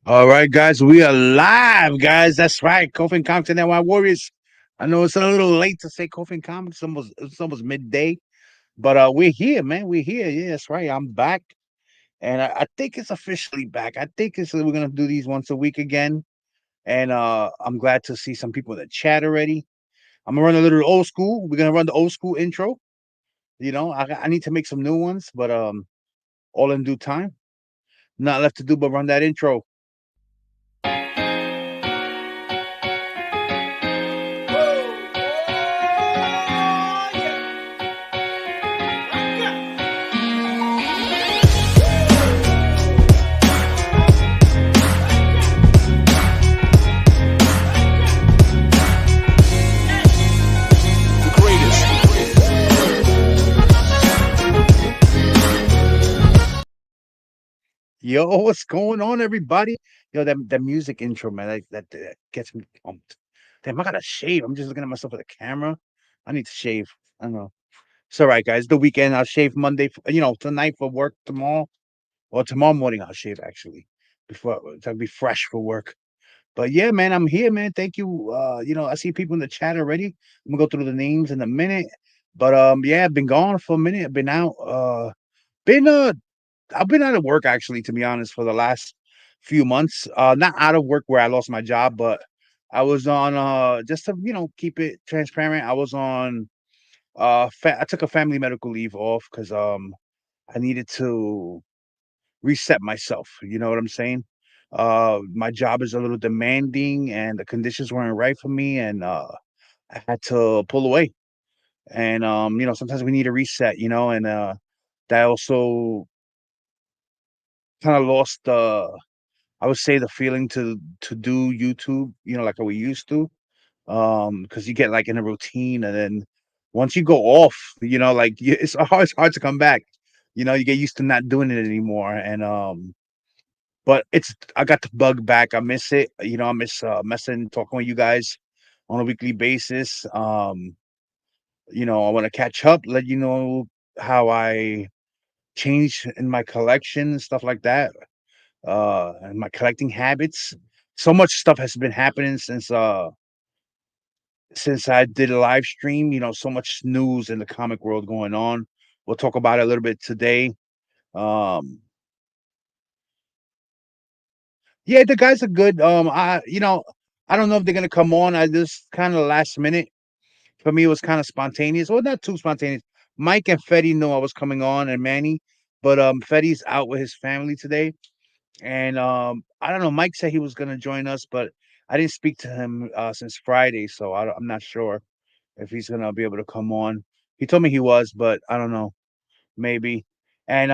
All right, guys, we are live, guys. That's right. Coffin Compton and my Warriors. I know it's a little late to say Coffin Compton. It's almost midday, but we're here, man. We're here. Yeah, that's right. I'm back, and I think it's officially back. I think we're gonna do these once a week again, and I'm glad to see some people in the chat already. I'm gonna run a little old school. We're gonna run the old school intro. I need to make some new ones, but all in due time. Not left to do but run that intro. Yo, what's going on, everybody? Yo, that music intro, man, that gets me pumped. Damn, I gotta shave. I'm just looking at myself at the camera. I need to shave. I don't know. It's all right, guys. The weekend, I'll shave Monday. Tonight for work tomorrow, or tomorrow morning I'll shave actually before to be fresh for work. But yeah, man, I'm here, man. Thank you. I see people in the chat already. I'm gonna go through the names in a minute. But yeah, I've been gone for a minute. I've been out. Been I've been out of work actually, to be honest, for the last few months. Not out of work where I lost my job, but I was on just to keep it transparent. I was on I took a family medical leave off because I needed to reset myself. You know what I'm saying? My job is a little demanding, and the conditions weren't right for me, and I had to pull away. And sometimes we need a reset, and that also kind of lost I would say the feeling to do YouTube, like we used to, because you get like in a routine, and then once you go off, it's hard to come back. You get used to not doing it anymore, and but I got the bug back. I miss it. I miss messing, talking with you guys on a weekly basis. I want to catch up, let you know how I changed in my collection and stuff like that, and my collecting habits. So much stuff has been happening since I did a live stream. So much news in the comic world going on. We'll talk about it a little bit today. Um, yeah, the guys are good. I don't know if they're gonna come on. I just kind of last minute. For me, it was kind of spontaneous. Well, not too spontaneous. Mike and Fetty knew I was coming on, and Manny, but Fetty's out with his family today. And I don't know. Mike said he was gonna join us, but I didn't speak to him since Friday, so I'm not sure if he's gonna be able to come on. He told me he was, but I don't know. Maybe. And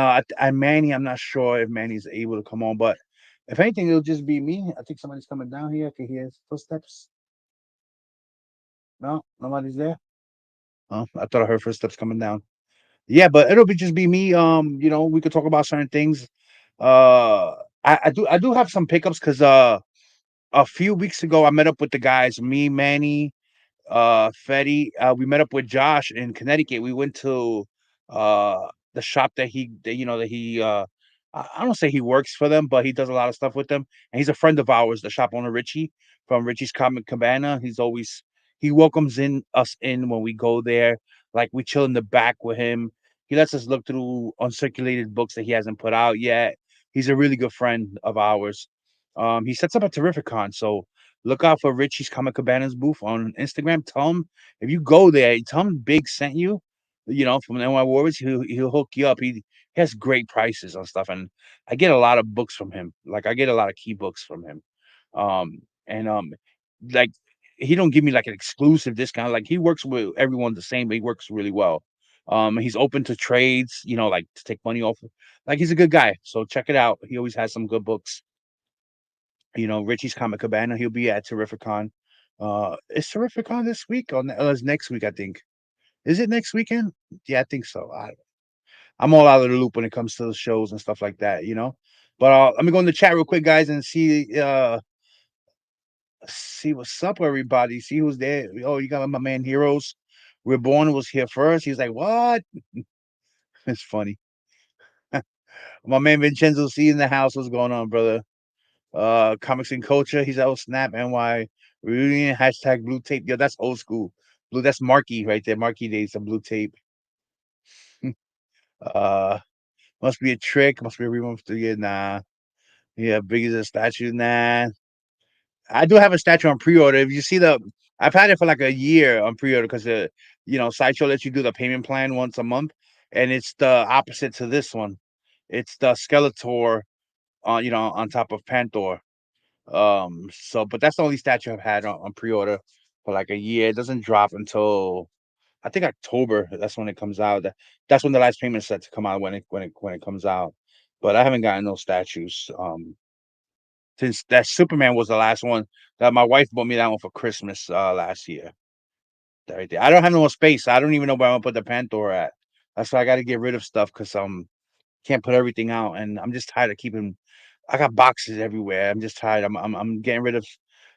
Manny, I'm not sure if Manny's able to come on, but if anything, it'll just be me. I think somebody's coming down here. I can hear footsteps. No, nobody's there. Oh, I thought I heard footsteps coming down. Yeah, but it'll just be me. We could talk about certain things. Uh, I do have some pickups because a few weeks ago I met up with the guys, me, Manny, Fetty. We met up with Josh in Connecticut. We went to the shop that he I don't say he works for them, but he does a lot of stuff with them. And he's a friend of ours, the shop owner Richie from Richie's Comic Cabana. He welcomes in us in when we go there. Like we chill in the back with him. He lets us look through uncirculated books that he hasn't put out yet. He's a really good friend of ours. He sets up a Terrificon, so look out for Richie's Comic Cabana's booth on Instagram. Tell him if you go there, tell him Big sent you. From NY Warriors, he'll hook you up. He has great prices on stuff, and I get a lot of books from him. Like I get a lot of key books from him. And like he don't give me like an exclusive discount. Like he works with everyone the same, but he works really well. He's open to trades, like to take money off. Like he's a good guy. So check it out. He always has some good books. Richie's Comic Cabana. He'll be at Terrificon. Is Terrificon this week or it's next week? I think. Is it next weekend? Yeah, I think so. I'm all out of the loop when it comes to the shows and stuff like that. But let me go in the chat real quick, guys, and see what's up, everybody. See who's there. Oh, you got my man Heroes. Reborn was here first. He's like, what? It's funny. My man Vincenzo C in the house. What's going on, brother? Comics and culture. He's out Snap NY reunion hashtag blue tape. Yo, that's old school. Blue. That's Marky right there. Marky days of blue tape. uh, must be a trick. Must be a remove to yeah. Nah. Yeah, big as a statue. Nah. I do have a statue on pre-order. If you see I've had it for like a year on pre-order because Sideshow lets you do the payment plan once a month, and it's the opposite to this one. It's the Skeletor, on top of Panther. But that's the only statue I've had on pre-order for like a year. It doesn't drop until I think October. That's when it comes out. That's when the last payment's set to come out when it comes out. But I haven't gotten those statues. Since that Superman was the last one that my wife bought me that one for Christmas last year. That right there. I don't have no more space. I don't even know where I'm gonna put the Panther at. That's why I got to get rid of stuff because can't put everything out, and I'm just tired of keeping. I got boxes everywhere. I'm just tired. I'm getting rid of.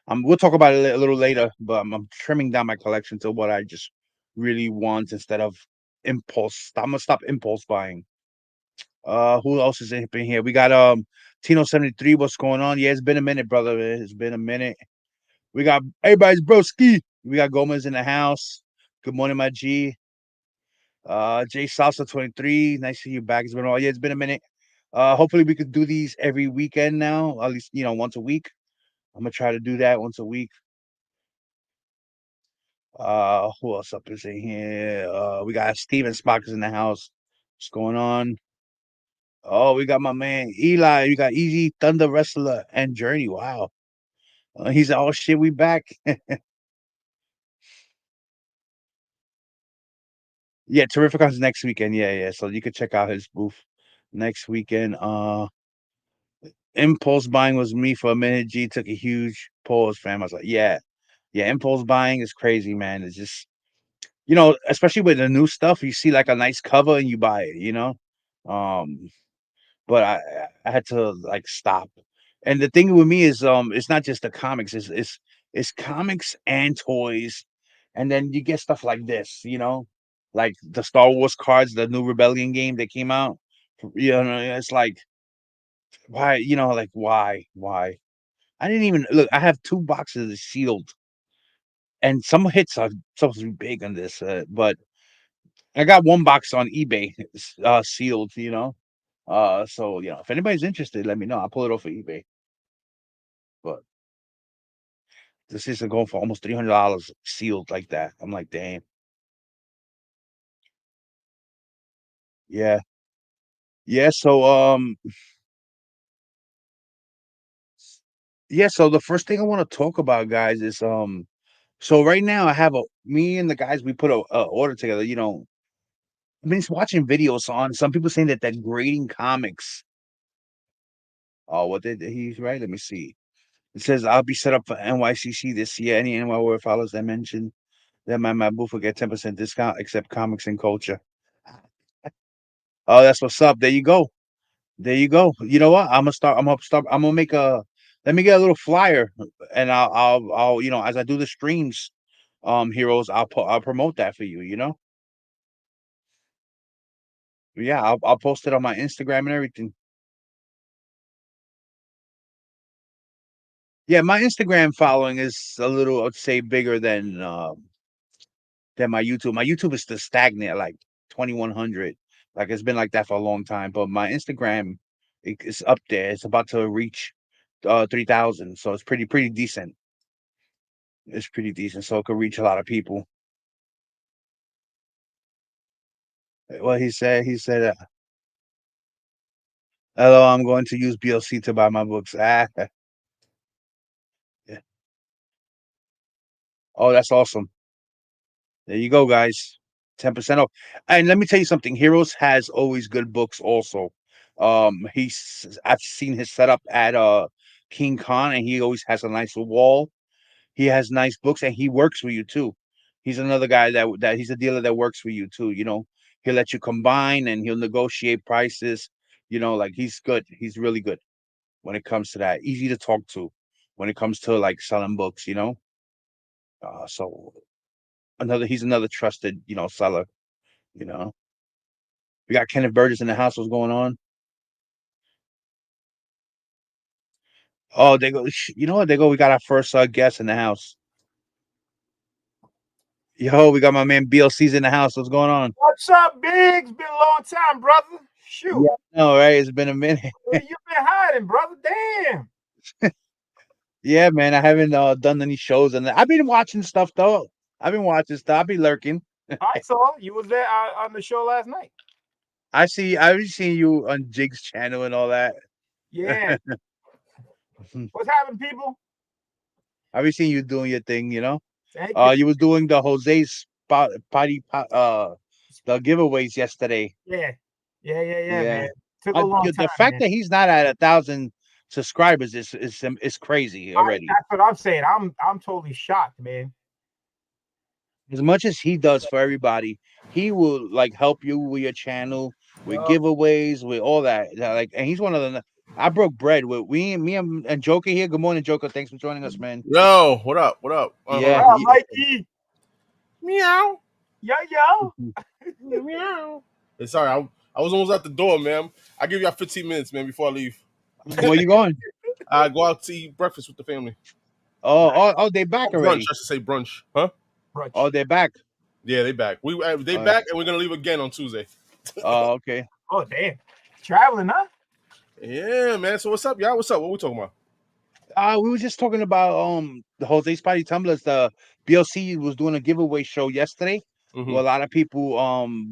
We'll talk about it a little later, but I'm trimming down my collection to what I just really want instead of impulse. I'm gonna stop impulse buying. Who else is in here? We got Tino 73. What's going on? Yeah, it's been a minute, brother. It's been a minute. We got everybody's broski. We got Gomez in the house. Good morning, my G. Jay Salsa 23. Nice to see you back. It's been a minute. Hopefully we could do these every weekend now, at least once a week. I'm gonna try to do that once a week. Who else up is in here? We got Steven Spock is in the house. What's going on? Oh, we got my man Eli. We got Easy Thunder Wrestler and Journey. Wow. He's oh shit, we back. Yeah, Terrificon's next weekend. Yeah, yeah. So you could check out his booth next weekend. Impulse buying was me for a minute. G took a huge pause, fam. I was like, yeah, yeah. Impulse buying is crazy, man. It's just especially with the new stuff, you see like a nice cover and you buy it. Um, but I had to like stop. And the thing with me is it's not just the comics, it's comics and toys. And then you get stuff like this, like the Star Wars cards, the new Rebellion game that came out. It's like why, why? Why? I didn't even look. I have two boxes sealed, and some hits are supposed to be big on this, but I got one box on eBay, sealed. So if anybody's interested, let me know. I'll pull it off of eBay. But this is going for almost $300 sealed like that. I'm like, damn. Yeah. Yeah. So the first thing I want to talk about, guys, is so right now I have me and the guys we put a order together. I've been watching videos on some people saying that grading comics. Oh, what did he's right? Let me see. It says I'll be set up for NYCC this year. Any NY word follows that mention that my booth will get 10% discount except comics and culture. Oh, that's what's up. There you go. There you go. You know what? I'm gonna make a let me get a little flyer and I'll as I do the streams, heroes, I'll promote that for you. Yeah, I'll post it on my Instagram and everything. Yeah, my Instagram following is a little, I'd say, bigger than my YouTube. My YouTube is still stagnant at like 2,100. Like it's been like that for a long time. But my Instagram is up there. It's about to reach 3,000. So it's pretty decent. It's pretty decent. So it could reach a lot of people. Well, he said, hello, I'm going to use BLC to buy my books. Yeah. Oh, that's awesome. There you go, guys. 10% off. And let me tell you something. Heroes has always good books also. I've seen his setup at King Khan, and he always has a nice wall. He has nice books, and he works for you too. He's another guy that he's a dealer that works for you too. He'll let you combine and he'll negotiate prices. Like he's good. He's really good when it comes to that. Easy to talk to when it comes to like selling books. So he's another trusted, seller. You know, we got Kenneth Burgess in the house. What's going on? Oh, they go. You know what? They go. We got our first guest in the house. Yo, we got my man BLC's in the house. What's going on? What's up, Biggs? Been a long time, brother. Shoot. Yeah, no, right? It's been a minute. Where you been hiding, brother? Damn. Yeah, man. I haven't done any shows, and I've been watching stuff though. I've been watching stuff. I've been lurking. I saw you was there on the show last night. I've seen you on Jig's channel and all that. Yeah. What's happening, people? I've been seeing you doing your thing. Thank you. You was doing the Jose's party the giveaways yesterday. Yeah, man. Took a Uh, long the time, fact man. that he's not at 1,000 subscribers is crazy already. That's what I'm saying. I'm totally shocked, man. As much as he does for everybody, he will like help you with your channel, with giveaways, with all that. Like, and he's one of the. I broke bread with me and Joker here. Good morning, Joker. Thanks for joining us, man. Yo, what up? What up? Yeah, Mikey. Meow. Yo. Meow. Hey, sorry, I was almost at the door, man. I give y'all 15 minutes, man, before I leave. Where you going? I go out to eat breakfast with the family. Oh, they back already. Brunch, I should say brunch, huh? Brunch. Oh, they're back. Yeah, they back. They back, and we're gonna leave again on Tuesday. Oh, okay. Oh, damn. Traveling, huh? Yeah, man. So what's up, y'all? What's up? What we talking about? We were just talking about the Jose Spidey Tumblers. The BLC was doing a giveaway show yesterday. Mm-hmm. Where a lot of people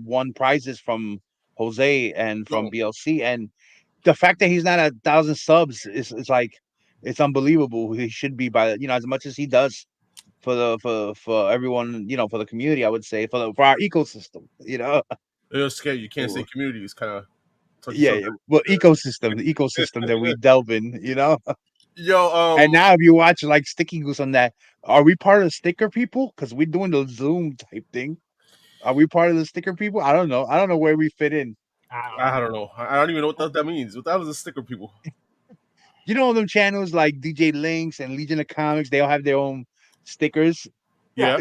won prizes from Jose and from BLC, and the fact that he's not at 1,000 subs is like it's unbelievable. He should be by as much as he does for everyone, for the community. I would say for our ecosystem. It's scary. You can't say community. It's kind of well, the ecosystem that we delve in. Yo, and now if you watch like Sticky Goose on that, are we part of the sticker people? Because we're doing the Zoom type thing. Are we part of the sticker people? I don't know. I don't know where we fit in. I don't know. I don't even know what that means. What that was the sticker people? You know them channels like DJ Links and Legion of Comics. They all have their own stickers. Yeah.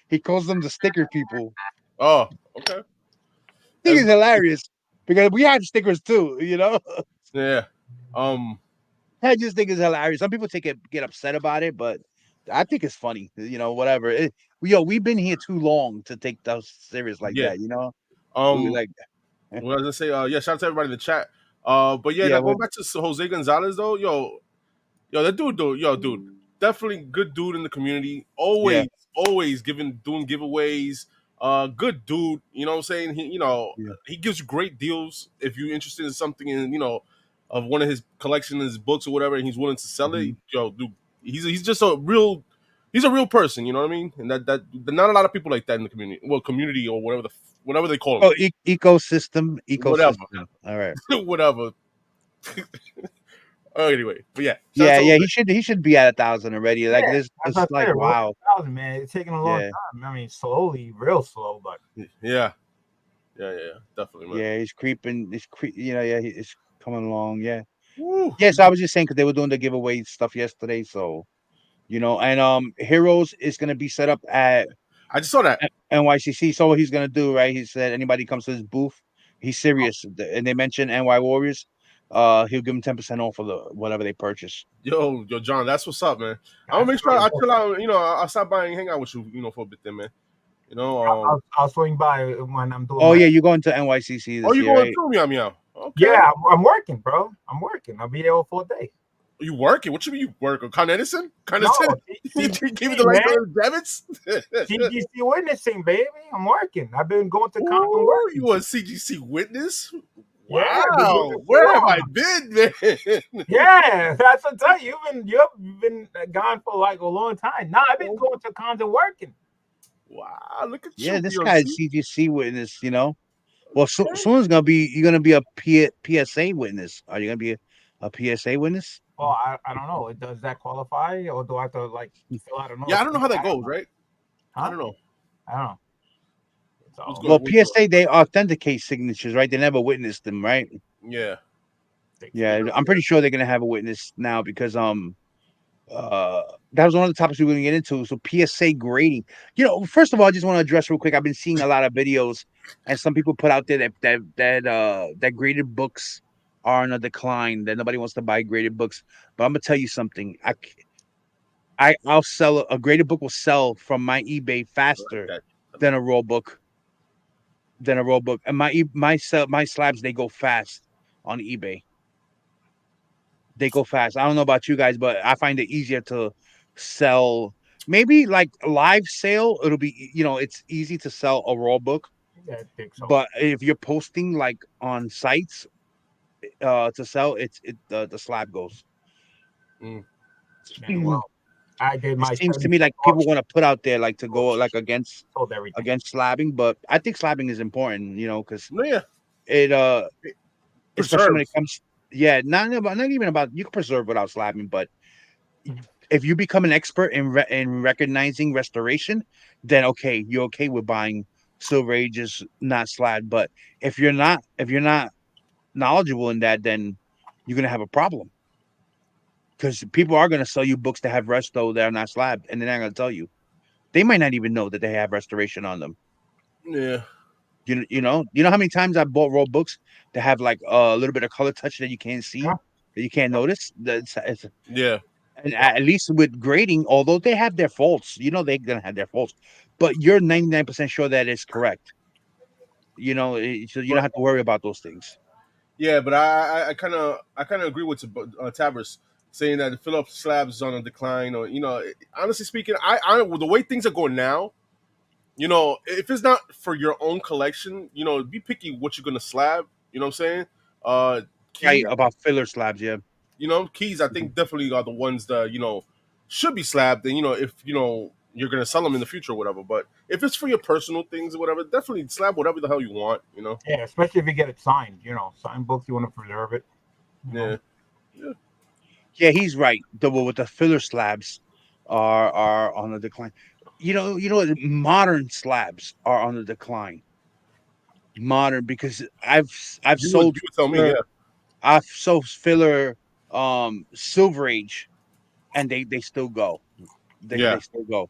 He calls them the sticker people. Oh, okay. I think it's hilarious because we had stickers too. Yeah. I just think it's hilarious. Some people get upset about it, but I think it's funny. Whatever. We've been here too long to take those serious like that. What I was gonna say, shout out to everybody in the chat. But now going back to Jose Gonzalez though, yo, that dude though, dude, definitely good dude in the community. Always doing giveaways. Good dude. You know what I'm saying? He gives you great deals if you're interested in something of one of his collection, his books or whatever, and he's willing to sell it. Yo, dude, he's just a real person. You know what I mean? And that not a lot of people like that in the community. Well, community or whatever they call it. Oh, ecosystem. Whatever. All right. Whatever. Anyway, but he should be at 1,000 already. Like this, it's like wow, 1,000, man. It's taking a long time. I mean, slowly, real slow, but yeah, definitely, man. Yeah, he's creeping. It's coming along. Yeah. Woo. Yes, I was just saying because they were doing the giveaway stuff yesterday. So, and Heroes is gonna be set up at. I just saw that NYCC. So what he's gonna do, right? He said anybody comes to his booth, he's serious, and they mentioned NY Warriors. He'll give them 10% off of whatever they purchase. Yo, John, that's what's up, man. I'm gonna make sure I chill out. I'll stop by and hang out with you, for a bit, then, man. I'll swing by when I'm doing. Oh yeah, you're going to NYCC. This year, going through me? Okay. Yeah, I'm working, bro. I'm working. I'll be there all 4 days. You working? What you mean you work? Con Edison? No, give me the light debits? CGC witnessing, baby. I'm working. I've been going to con and work. You a CGC witness? Yeah, wow. Where have I been, man? Yeah, that's what I tell you. You've been gone for like a long time. No, I've been going to cons and working. Wow, look at you. Yeah, this guy's CGC witness, Well, soon you're gonna be a PSA witness. Are you gonna be a PSA witness? Oh, I don't know. Does that qualify, or do I have to like fill out? Yeah, I don't know how that goes, right? Huh? I don't know. Well, PSA, they authenticate signatures, right? They never witnessed them, right? Yeah. Yeah, I'm pretty sure they're gonna have a witness now because that was one of the topics we were gonna get into. So PSA grading. First of all, I just want to address real quick. I've been seeing a lot of videos, and some people put out there that graded books are on a decline. That nobody wants to buy graded books. But I'm gonna tell you something. I'll sell a graded book will sell from my eBay faster than a raw book. And my slabs, they go fast on eBay. They go fast. I don't know about you guys, but I find it easier to sell. Maybe like a live sale, it'll be it's easy to sell a raw book. Yeah, I think so. But if you're posting like on sites to sell, the slab goes. Mm. Yeah, well, I did my. It seems to me like people want to put out there like to go like against everything. against slabbing, but I think slabbing is important, because Yeah. it especially when it Preserves. comes, not even about, you can preserve without slabbing, but if you become an expert in recognizing restoration, then okay, you're okay with buying Silver Ages not slab. But if you're not knowledgeable in that, then you're gonna have a problem, because people are gonna sell you books that have resto that are not slabbed, and they're not gonna tell you. They might not even know that they have restoration on them. Yeah. You know how many times I bought raw books that have like a little bit of color touch that you can't see, that you can't notice. Yeah. And at least with grading, although they have their faults, they're gonna have their faults, but you're 99% sure that it's correct. So you don't have to worry about those things. Yeah, but I kind of agree with Tavris saying that the Phillips slabs is on a decline, or honestly speaking, with the way things are going now, if it's not for your own collection, be picky what you're gonna slab. You know what I'm saying? Right, about filler slabs, yeah. Keys I think definitely are the ones that should be slabbed, and if you're gonna sell them in the future or whatever. But if it's for your personal things or whatever, definitely slab whatever the hell you want. Yeah, especially if you get it signed. Signed books, you want to preserve it. Yeah. Yeah, he's right. With the filler slabs are on the decline. Modern slabs are on the decline. Modern, because I've sold You would tell me, yeah. I've sold filler Silver Age, and they still go. They still go.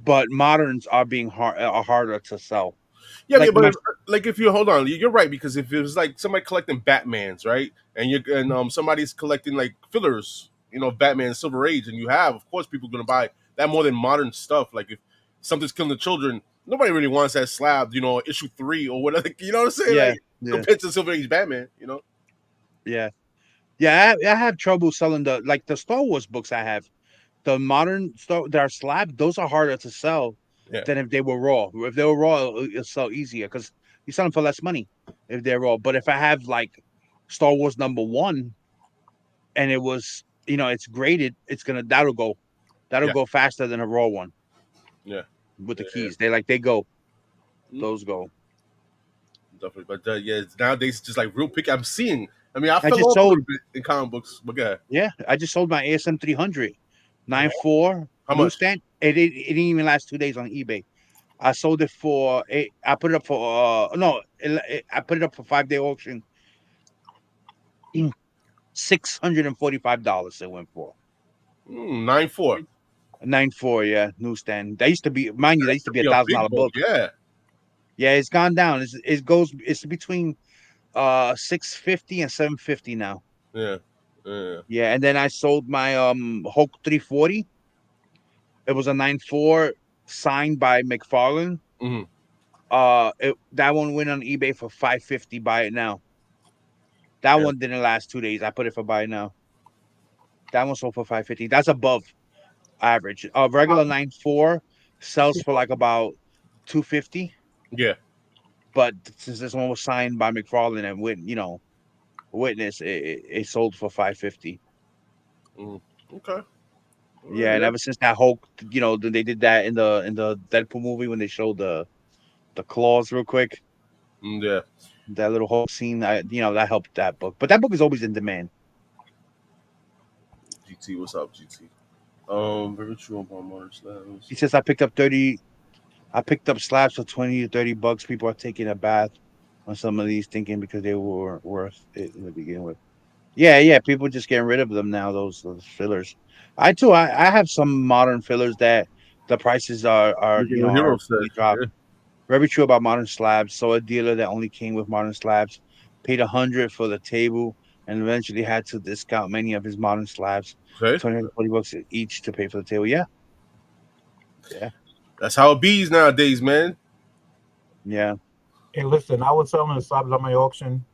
But moderns are being harder to sell. Yeah, but if you hold on, you're right, because if it was like somebody collecting Batmans, right, and somebody's collecting like fillers, Batman Silver Age, and of course people are gonna buy that more than modern stuff. Like if something's killing the children, nobody really wants that slab, issue 3 or whatever. You know what I'm saying? Compared to Silver Age Batman, Yeah, I have trouble selling the Star Wars books. I have the modern stuff that are slabbed. Those are harder to sell than if they were raw. If they were raw, it'll sell easier because you sell them for less money if they're raw. But if I have like Star Wars #1 and it was, it's graded, that'll go faster than a raw one. Yeah, with the keys, they go. Those go. Definitely, but nowadays it's just like real picky. I'm seeing. I mean, I just fell off a sold little bit in comic books, but yeah. Yeah, I just sold my ASM 300, 9.4 How much? newsstand. It didn't even last 2 days on eBay. I sold it for I put it up for I put it up for 5-day auction. $645 it went for. 9.4. 9.4, yeah, newsstand. That used to be, mind you, that used to be $1,000 book. Yeah. Yeah, it's gone down. It's between $650 and $750 now. Yeah. Yeah, and then I sold my Hulk 340. It was a 9.4 signed by McFarlane. Mm-hmm. That one went on eBay for $550. Buy it now. That one didn't last 2 days. I put it for buy now. That one sold for $550. That's above average. Regular 9.4 sells for like about $250. Yeah. But since this one was signed by McFarlane and Witness, it sold for $550. Okay. Yeah, and ever since that Hulk, they did that in the Deadpool movie when they showed the claws real quick. Yeah. That little Hulk scene, that helped that book. But that book is always in demand. GT, what's up, GT? Very true about modern slabs. He says I picked up slabs for $20 to $30. People are taking a bath on some of these, thinking because they were worth it to begin with. Yeah. People just getting rid of them now. Those fillers. I have some modern fillers that the prices are really dropped. Yeah. Very true about modern slabs. So a dealer that only came with modern slabs paid $100 for the table and eventually had to discount many of his modern slabs, Okay, 20 to 40 bucks each to pay for the table. Yeah, yeah, that's how it bees nowadays, man. yeah. Hey, listen, I was selling the slabs on my auction,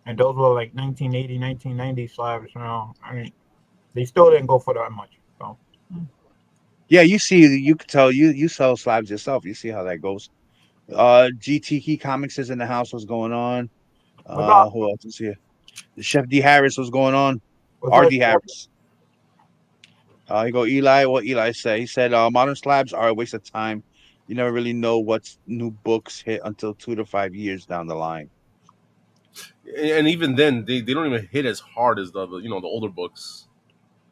and those were like 1980, 1990 slabs. You know, I mean, they still didn't go for that much. So, Yeah, you could tell you sell slabs yourself. You see how that goes. GTK Comics is in the house. What's going on? what's up? Who else is here? Chef D Harris. What's going on? What's up? RD Harris. You go Eli. What Eli say? He said, modern slabs are a waste of time. You never really know what's new books hit until 2 to 5 years down the line. And even then, they don't even hit as hard as the the older books.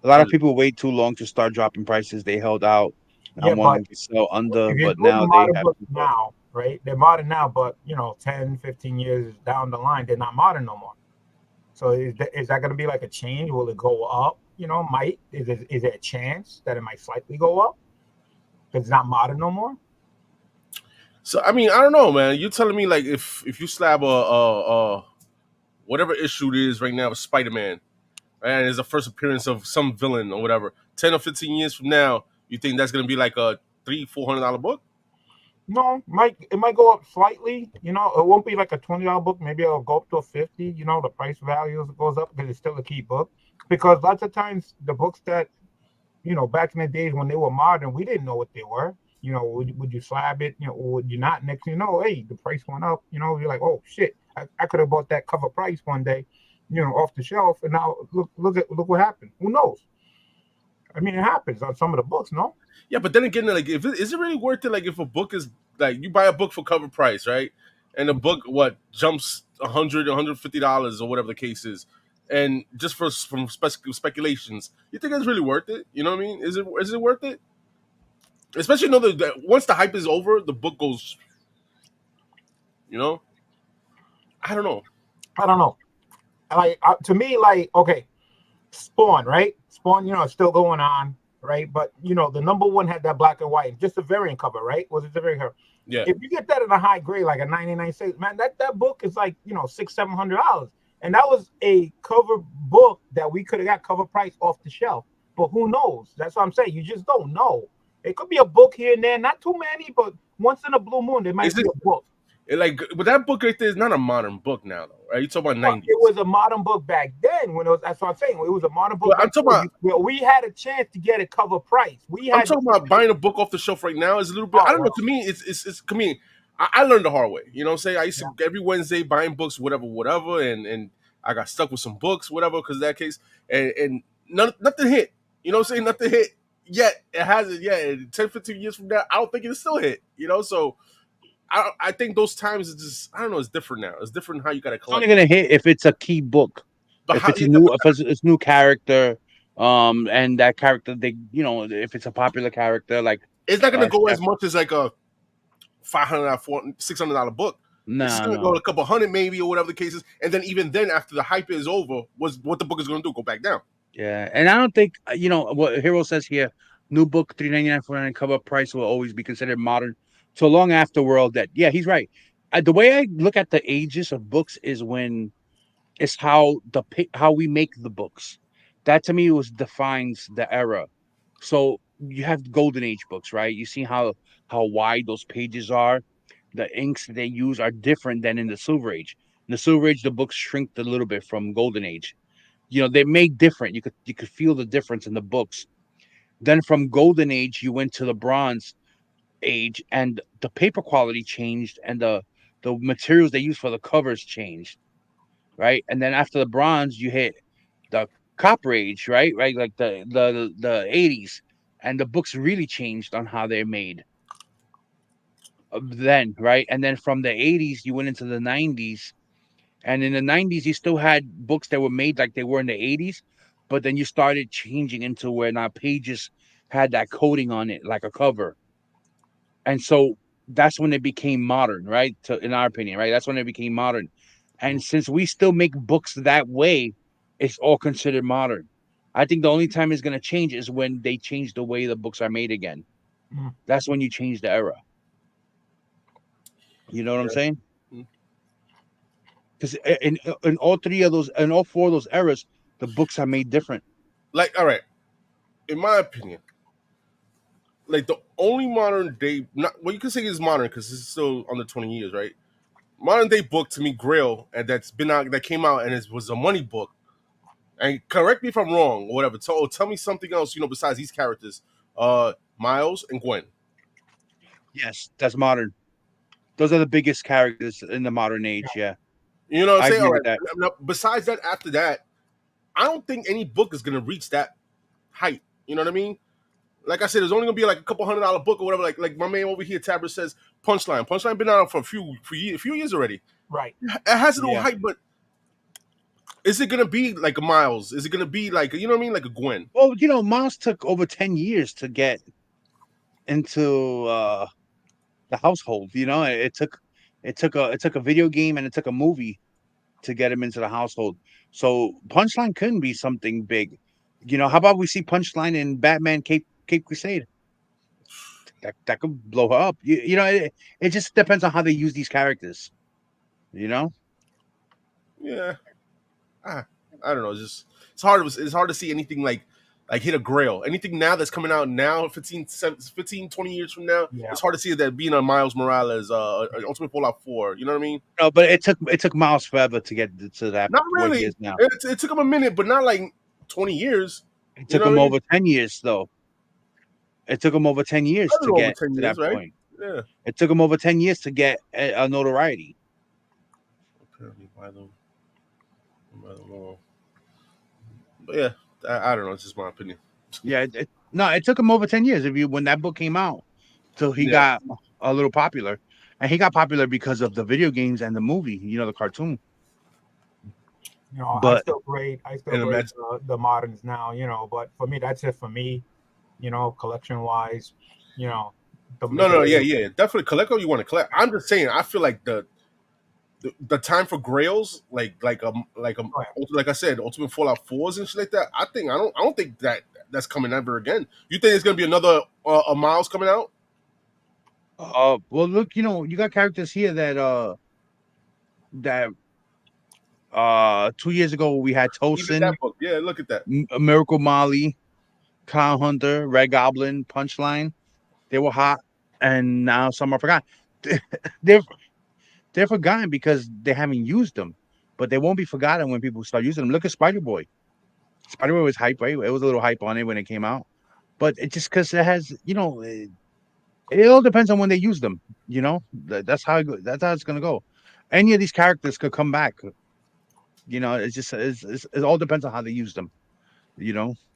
A lot of people wait too long to start dropping prices. They held out Yeah, on one but who could sell under, if you're but doing now they modern have books to go. now, right? They're modern now, but 10, 15 years down the line, they're not modern no more. So is that going to be like a change? Will it go up? Might is there a chance that it might slightly go up? Because it's not modern no more. So I mean, I don't know, man. You're telling me like if you slab a whatever issue it is right now with Spider-Man, right, and it's the first appearance of some villain or whatever, 10 or 15 years from now, you think that's gonna be like a $300-$400 book? No, it might go up slightly. It won't be like a $20 book. Maybe it'll go up to a 50. The price value goes up because it's still a key book. Because lots of times the books that back in the days when they were modern, we didn't know what they were. Would you slab it? Or would you not? Next thing you know, hey, the price went up. You're like, oh shit, I could have bought that cover price one day, off the shelf, and now look what happened. Who knows? I mean, it happens on some of the books, no? Yeah, but then again, like, is it really worth it? Like, if a book is like you buy a book for cover price, right? And the book what jumps $100, $150 or whatever the case is, and just from speculations, you think it's really worth it? You know what I mean? Is it worth it? Especially that once the hype is over, the book goes. You know, I don't know. I don't know. Like to me, like okay, Spawn, right? Spawn, it's still going on, right? But the number one had that black and white, just a variant cover, right? Was it the variant cover? Yeah. If you get that in a high grade, like a 99 man, that book is like $600-$700, and that was a cover book that we could have got cover price off the shelf. But who knows? That's what I'm saying. You just don't know. It could be a book here and there, not too many, but once in a blue moon, there might be a book. But that book right there is not a modern book now, though, right? You talk about 90s. It was a modern book back then when it was. That's what I'm saying. It was a modern book. I'm talking about. We had a chance to get a cover price. I'm talking about buying a book off the shelf right now is a little bit. I don't know. To me, it's. I mean, I learned the hard way. You know what I'm saying? I used to every Wednesday buying books, whatever, and I got stuck with some books, whatever, because of that case, and nothing hit. You know what I'm saying? Nothing hit yet. It hasn't yet. 10, 15 years from now, I don't think it'll still hit. So. I think those times is just I don't know. It's different now. It's different how you got to collect. It's only gonna hit if it's a key book. But if it's a new character, and that character if it's a popular character, like it's not gonna go as much as like a $500, $600 book. No, it's just gonna go a couple hundred maybe or whatever the case is, and then even then after the hype is over, what the book is gonna do? Go back down. Yeah, and I don't think what Hero says here. New book $3.99 $4.99 cover price will always be considered modern. So long afterworld that he's right. The way I look at the ages of books is it's how we make the books. That to me defines the era. So you have golden age books, right? You see how wide those pages are. The inks that they use are different than in the silver age. In the silver age, the books shrink a little bit from golden age. They made different. You could feel the difference in the books. Then from golden age, you went to the bronze age, and the paper quality changed, and the materials they use for the covers changed, right? And then after the bronze, you hit the copper age, right? Like the 80s, and the books really changed on how they're made. Then, right? And then from the 80s, you went into the 90s, and in the 90s, you still had books that were made like they were in the 80s, but then you started changing into where now pages had that coating on it, like a cover. And so that's when it became modern, right? In our opinion, right? That's when it became modern. And since we still make books that way, it's all considered modern. I think the only time it's going to change is when they change the way the books are made again. That's when you change the era. You know what I'm saying? because in all three of those, in all four of those eras, the books are made different. Like, all right, in my opinion, like the only modern day, not well, you can say it's modern because it's still under 20 years, right? Modern day book to me, Grail, and that's been out, that came out, and it was a money book. And correct me if I'm wrong or whatever. Tell me something else, besides these characters, Miles and Gwen. Yes, that's modern. Those are the biggest characters in the modern age. Yeah, You know what I'm I saying? agree All with right. that. Now, besides that, after that, I don't think any book is gonna reach that height. You know what I mean? Like I said, there's only gonna be like a couple $100 book or whatever. Like my man over here, Tabber says, Punchline. Punchline been out for a few years already. Right. It has no Yeah. hype, but is it gonna be like a Miles? Is it gonna be like, you know what I mean, like a Gwen? Well, Miles took over 10 years to get into the household. It took a video game and it took a movie to get him into the household. So Punchline couldn't be something big. How about we see Punchline in Batman Cape Crusade? That could blow her up. It just depends on how they use these characters. Yeah. I don't know. It's hard. It's hard to see anything like hit a Grail. Anything now that's coming out now, 15, 20 years from now, Yeah. it's hard to see that being a Miles Morales, Ultimate Fallout 4. You know what I mean? No, but it took Miles forever to get to that. Not What he really. is now. It took him a minute, but not like 20 years. It took him over 10 years, though. It took him over 10 years to get to that point. Yeah. It took him over 10 years to get a notoriety. Apparently, by the law. But yeah, I don't know. It's just my opinion. Yeah, it took him over 10 years when that book came out till he got a little popular. And he got popular because of the video games and the movie, the cartoon. I still grade the moderns now, but for me, that's it for me, collection wise, No, yeah, definitely collect what you want to collect. I'm just saying, I feel like the time for Grails, like I said, Ultimate Fallout 4s and shit like that. I don't think that's coming ever again. You think there's gonna be another a Miles coming out? Well, look, you got characters here that 2 years ago we had Tosin. Yeah, look at that. Miracle Molly, Clown Hunter, Red Goblin, Punchline. They were hot, and now some are forgotten. They're forgotten because they haven't used them, but they won't be forgotten when people start using them. Look at Spider Boy. Spider Boy was hype, right? It was a little hype on it when it came out, but it just because it has, it all depends on when they use them. That's how it's gonna go. Any of these characters could come back. It all depends on how they use them.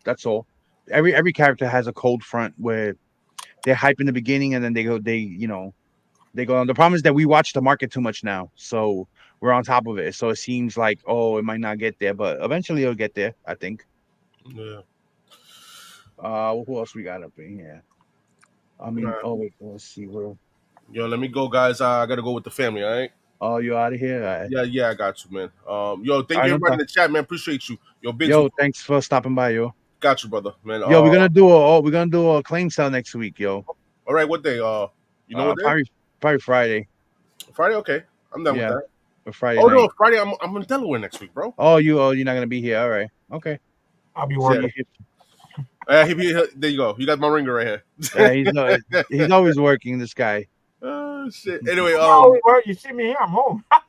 That's all. Every character has a cold front where they're hype in the beginning and then they go on. The problem is that we watch the market too much now, so we're on top of it. So it seems like, it might not get there, but eventually it'll get there, I think. Yeah. Who else we got up in here? I mean, wait, let's see where. Yo, let me go, guys. I gotta go with the family. All right. Oh, you out of here? Right. Yeah, I got you, man. Yo, thank you everybody in the chat, man. Appreciate you. Yo, thanks for stopping by, yo. Got you, brother, man. Yo, we're gonna do a claim sale next week, yo. All right, what day? What day? Probably Friday. Friday, okay. I'm done with that. Or Friday. Oh no, Friday. I'm in Delaware next week, bro. You're not gonna be here. All right. Okay. I'll be working. There you go. You got my ringer right here. Yeah, he's always working. This guy. Oh shit. Anyway, you see me here. I'm home. I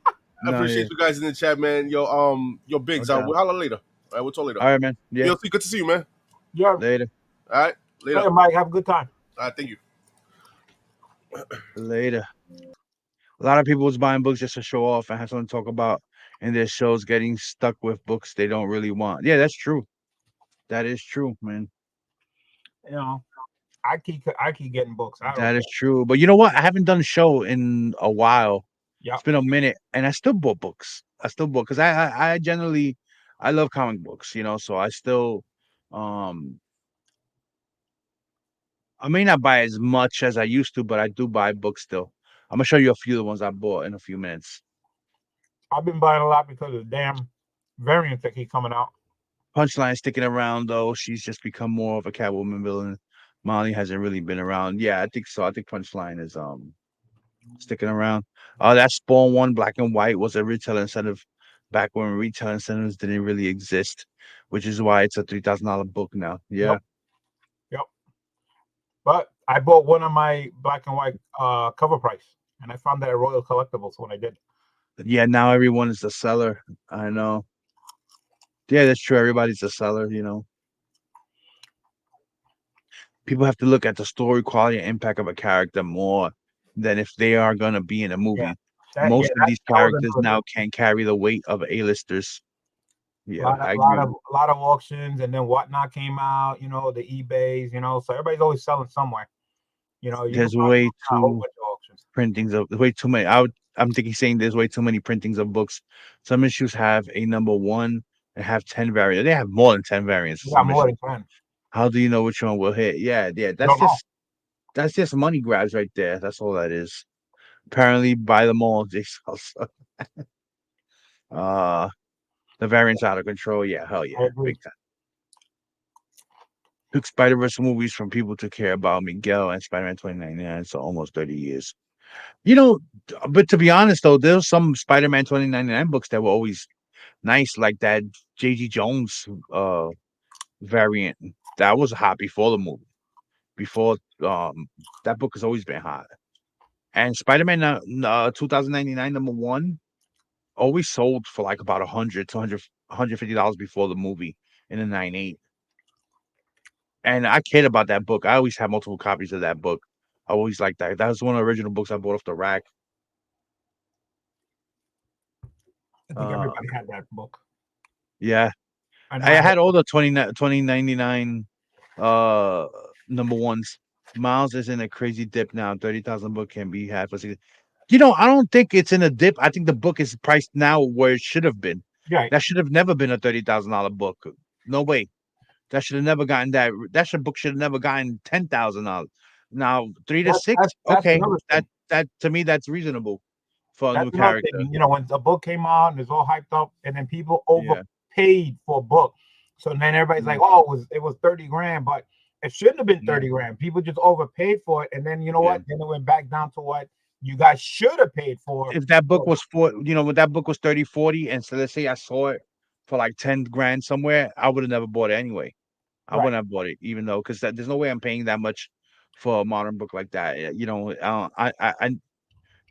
appreciate you guys in the chat, man. Yo, Biggs. We'll holler later. All right, we'll talk later. All right, man. Yeah. Good to see you, man. Yeah. Later. All right. Later, Mike. Have a good time. All right, thank you. Later. A lot of people was buying books just to show off and have something to talk about in their shows, getting stuck with books they don't really want. Yeah, that's true. That is true, man. I keep getting books. That is true. But you know what? I haven't done a show in a while. Yeah. It's been a minute, and I still bought books. Because I generally love comic books, so I still I may not buy as much as I used to, but I do buy books still. I'm gonna show you a few of the ones I bought in a few minutes. I've been buying a lot because of the damn variants that keep coming out. Punchline sticking around though. She's just become more of a Catwoman villain. Molly hasn't really been around. Yeah, I think so. I think Punchline is sticking around. That Spawn one, black and white, was a retail incentive back when retail incentives didn't really exist, which is why it's a $3,000 book now. Yeah. Yep. Yep. But I bought one of my black and white cover price, and I found that at Royal Collectibles when I did. Yeah, now everyone is a seller. I know. Yeah, that's true. Everybody's a seller, People have to look at the story quality and impact of a character more than if they are gonna be in a Yeah. movie. Yeah, Most of these that was characters another now thing. can't carry the weight of A-listers. A Yeah, lot of, I lot agree. of, lot of auctions, and then whatnot came out. The eBays. So everybody's always selling somewhere. You can There's find way a whole too bunch of auctions. printings of way too many. I'm thinking saying there's way too many printings of books. Some issues have a number one and have 10 variants. They have more than 10 variants of You got some more issues. than 10. How do you know which one will hit? Yeah, yeah. You don't know. That's just money grabs right there. That's all that is. Apparently, by the mall, they sell stuff. Uh, the variants out of control. Yeah, hell I yeah, agree. big time. Took Spider-Verse movies from people to care about Miguel and Spider-Man 2099, so almost 30 years. But to be honest though, there's some Spider-Man 2099 books that were always nice, like that J.G. Jones variant. That was hot before the movie. Before that book has always been hot. And Spider-Man 2099 number one always sold for like about 100, 200, $150 before the movie in the 98. And I cared about that book. I always had multiple copies of that book. I always liked that. That was one of the original books I bought off the rack. I think Uh, everybody had that book. yeah. I know I I had. had all the 2099 uh number ones. Miles is in a crazy dip now. 30,000 book can be had for 60. I don't think it's in a dip. I think the book is priced now where it should have been. Right. That should have never been a $30,000 book. No way. That should have never gotten that. Book should have never gotten $10,000. Now 3 to 6, That's okay. another That thing. that to me that's reasonable for a That's new another character. thing. When the book came out and it's all hyped up, and then people Yeah. overpaid for a book. So then everybody's like, Mm, "Oh, it was 30 grand," but it shouldn't have been yeah. 30 grand. People just overpaid for it, and then you know Yeah. what? Then it went back down to what you guys should have paid for. If that book was when that book was 30, 40, and so let's say I saw it for like 10 grand somewhere, I would have never bought it anyway. I Right. wouldn't have bought it, even though because there's no way I'm paying that much for a modern book like that.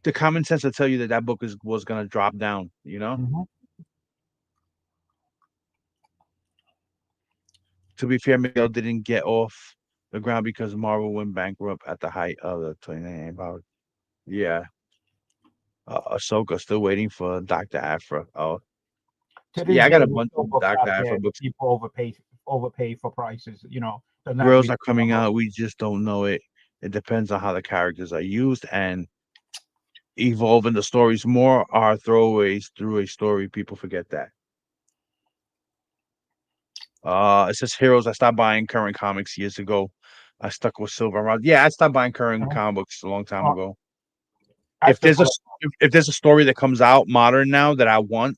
The common sense will tell you that book was gonna drop down. Mm-hmm. To be fair, Miguel didn't get off the ground because Marvel went bankrupt at the height of the 29 power. Yeah, Ahsoka still waiting for Doctor Aphra. Oh, To this yeah, I day, got a there's bunch still of books Doctor out there Aphra that books. people overpay for prices. They're not Girls are reasonable coming numbers. out. We just don't know it. It depends on how the characters are used and evolve in the stories. More are throwaways through a story. People forget that. It says heroes. I stopped buying current comics years ago. I stuck with Silver around. Yeah, I stopped buying current Uh, comic books a long time uh, ago. I If still there's a collect. if there's a story that comes out modern now that I want,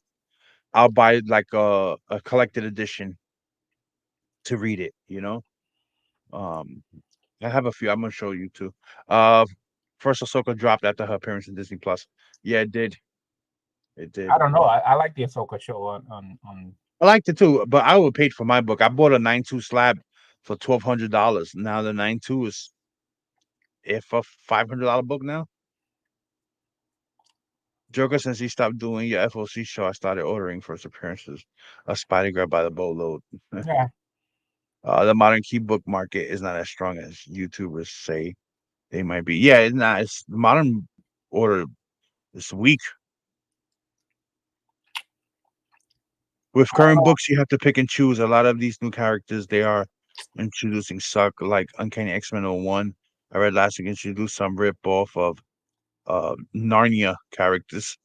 I'll buy like a collected edition to read it. Um, I have a few. I'm gonna show you too. Uh, First Ahsoka dropped after her appearance in Disney Plus. Yeah, it did. It I did. don't know. I like the Ahsoka show on. I liked it too, but I would paid for my book. I bought a 9.2 slab for $1,200. Now the 9.2 is if a $500 book now. Joker, since he stopped doing your FOC show, I started ordering first appearances. A Spidey grab by the boatload. Yeah. The modern key book market is not as strong as YouTubers say they might be. Yeah, it's not. It's the modern order is weak. With I don't current know. books, you have to pick and choose. A lot of these new characters they are introducing suck, like Uncanny X-Men '01. I read last week introduced some rip off of Narnia characters.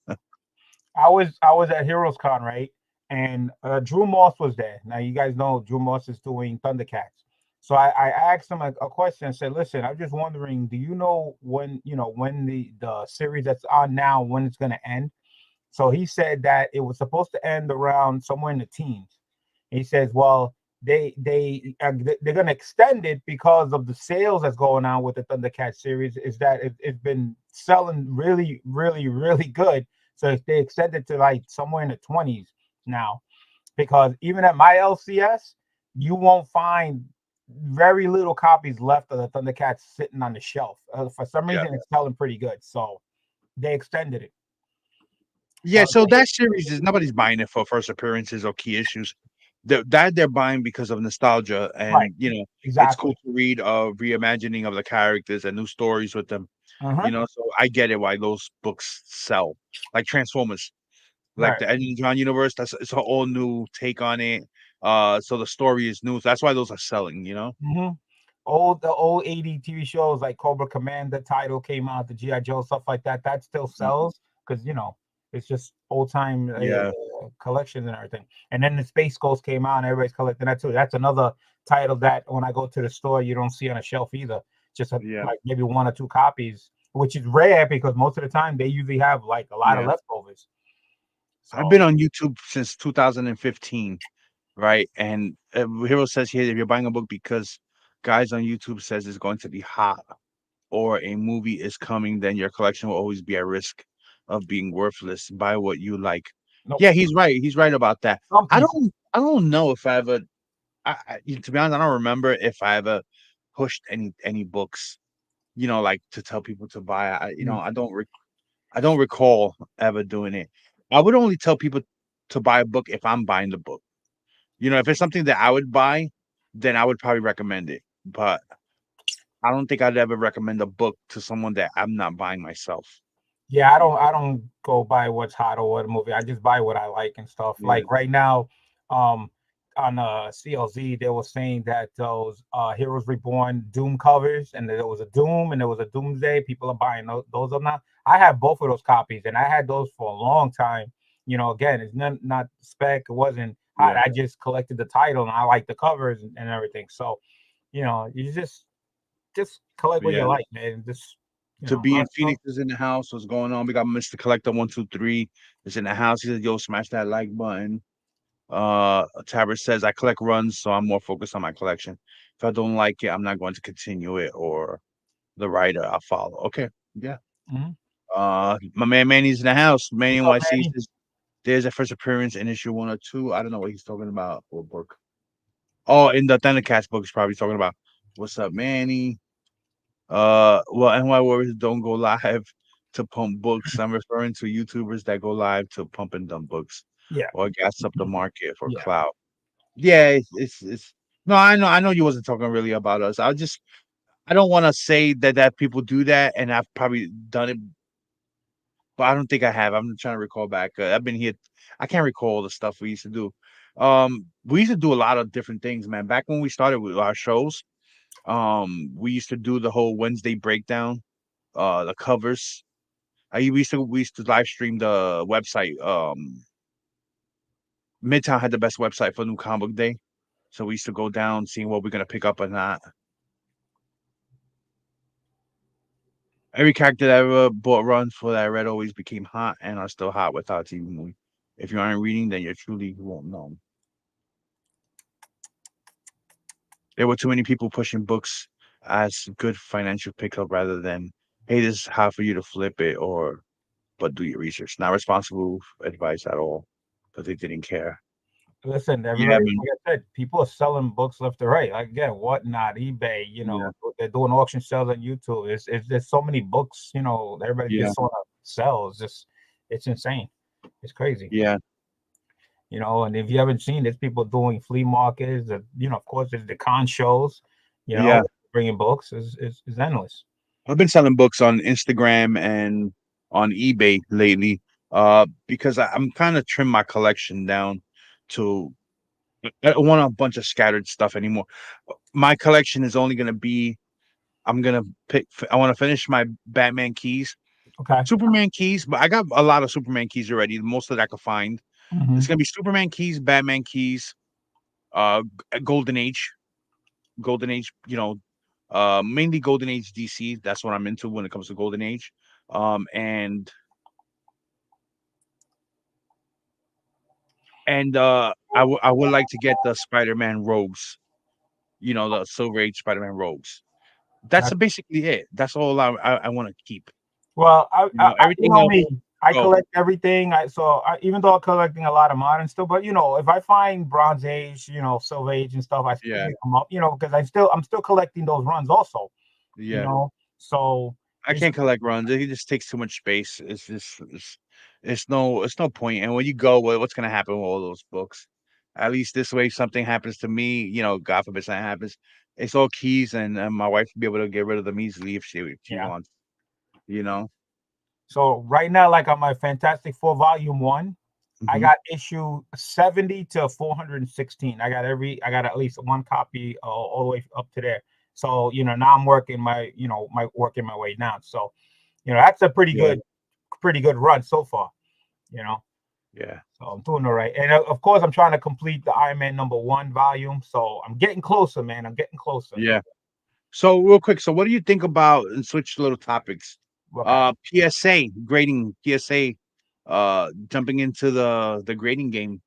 I was at Heroes Con, right? And Drew Moss was there. Now you guys know Drew Moss is doing Thundercats. So I asked him a question and said, "Listen, I'm just wondering, do you know when the series that's on now when it's going to end?" So he said that it was supposed to end around somewhere in the teens. He says, "Well, they're gonna extend it because of the sales that's going on with the Thundercat series. Is that it's been selling really, really, really good. So if they extend it to like somewhere in the 20s now, because even at my LCS, you won't find very little copies left of the Thundercats sitting on the shelf. For some reason, it's selling pretty good, so they extended it. Yeah, so that series is nobody's buying it for first appearances or key issues. They're buying because of nostalgia, and it's cool to read reimagining of the characters and new stories with them. So I get it why those books sell, like Transformers, like the Edwin John universe. It's an all new take on it. So the story is new. So that's why those are selling. The old 80 TV shows like Cobra Command, the title came out, the G.I. Joe, stuff like that. That still sells because it's just old time collections and everything. And then the Space Ghost came out, and everybody's collecting that too. That's another title that when I go to the store, you don't see on a shelf either. Just like maybe 1 or 2 copies, which is rare because most of the time they usually have like a lot of leftovers. So, I've been on YouTube since 2015, right? And Hero says here, if you're buying a book because guys on YouTube says it's going to be hot or a movie is coming, then your collection will always be at risk of being worthless. Buy what you like. Nope. Yeah, he's right. He's right about that. I don't know if I ever. To be honest, I don't remember if I ever pushed any books, like to tell people to buy. I don't recall ever doing it. I would only tell people to buy a book if I'm buying the book. If it's something that I would buy, then I would probably recommend it. But I don't think I'd ever recommend a book to someone that I'm not buying myself. Yeah, I don't go buy what's hot or what movie. I just buy what I like and stuff. Yeah. Like right now, on CLZ, they were saying that those Heroes Reborn Doom covers, and there was a Doom and there was a Doomsday. People are buying those up now. I have both of those copies, and I had those for a long time. Again, it's not spec. It wasn't hot. I just collected the title, and I like the covers and everything. So, you just collect what you like, man. Just to be in Phoenix is in the house. What's going on? We got Mr. Collector 123 is in the house. He says, "Yo, smash that like button." Tabard says, "I collect runs, so I'm more focused on my collection. If I don't like it, I'm not going to continue it, or the writer I'll follow." Okay, yeah. My man Manny's in the house. MannyNYC says, "There's a first appearance in issue 1 or 2." I don't know what he's talking about. What book? Oh, in the Thundercats book, he's probably talking about. What's up, Manny? Well, NY Warriors don't go live to pump books. I'm referring to YouTubers that go live to pump and dump books. Yeah. Or gas up the market for clout. Yeah, it's no, I know you wasn't talking really about us. I don't want to say that people do that, and I've probably done it, but I don't think I have. I'm trying to recall back. I've been here. I can't recall the stuff we used to do. We used to do a lot of different things, man. Back when we started with our shows, we used to do the whole Wednesday breakdown, the covers. We used to live stream the website. Midtown had the best website for New Comic Day, so we used to go down, seeing what we're gonna pick up or not. Every character that ever bought runs for that I read always became hot and are still hot without TV movie. If you aren't reading, then you won't know. There were too many people pushing books as good financial pickup rather than, hey, this is how for you to flip it, but do your research. Not responsible advice at all, but they didn't care. Listen, everybody, like I said, people are selling books left to right. Like, again, Whatnot, eBay, they're doing auction sales on YouTube. There's so many books, everybody just sort of sells. It's insane. It's crazy. Yeah. And if you haven't seen, there's people doing flea markets. Of course, there's the con shows. Bringing books is endless. I've been selling books on Instagram and on eBay lately, because I'm kind of trim my collection down to. I don't want a bunch of scattered stuff anymore. My collection is only gonna be. I want to finish my Batman keys. Okay. Superman keys, but I got a lot of Superman keys already. Most that I could find. It's gonna be Superman keys, Batman keys, Golden Age, mainly Golden Age DC. That's what I'm into when it comes to Golden Age. And And I would like to get the Spider-Man robes. You know, the Silver Age Spider-Man robes. That's That's, basically it. That's all I want to keep. well, You know, you everything know else. me. I Go. collect everything. Even though I'm collecting a lot of modern stuff, but if I find Bronze Age, Silver Age and stuff, I still Yeah, pick them up. Because I'm still collecting those runs also. You yeah. know, so I it's can't collect runs. It just takes too much space. It's no point. And when you go, what's gonna happen with all those books? At least this way, if something happens to me, God forbid something happens. It's all keys, and my wife will be able to get rid of them easily if she yeah. wants. You know. So right now, like on my Fantastic Four Volume One, I Hmm. got issue 70 to 416. I got at least one copy all the way up to there. So now I'm working working my way down. So that's a Yeah, pretty good run so far. You know, yeah, so I'm doing all right. And of course, I'm trying to complete the Iron Man #1 volume. So I'm getting closer, man. I'm getting closer. yeah. So real quick, so what do you think about and switch little topics? Okay. PSA grading, PSA, jumping into the grading game.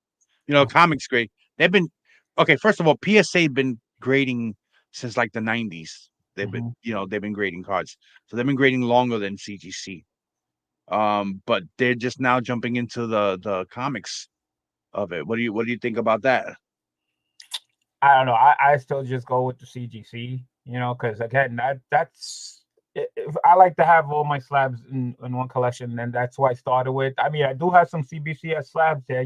Comics grade. They've been okay. First of all, PSA been grading since like the 90s. Mhm. They've been grading cards, so they've been grading longer than CGC. But they're just now jumping into the comics of it. What do you think about that? I don't know. I still just go with the CGC, because again, if I like to have all my slabs in one collection, and that's what I started with. I mean, I do have some CBCS slabs there,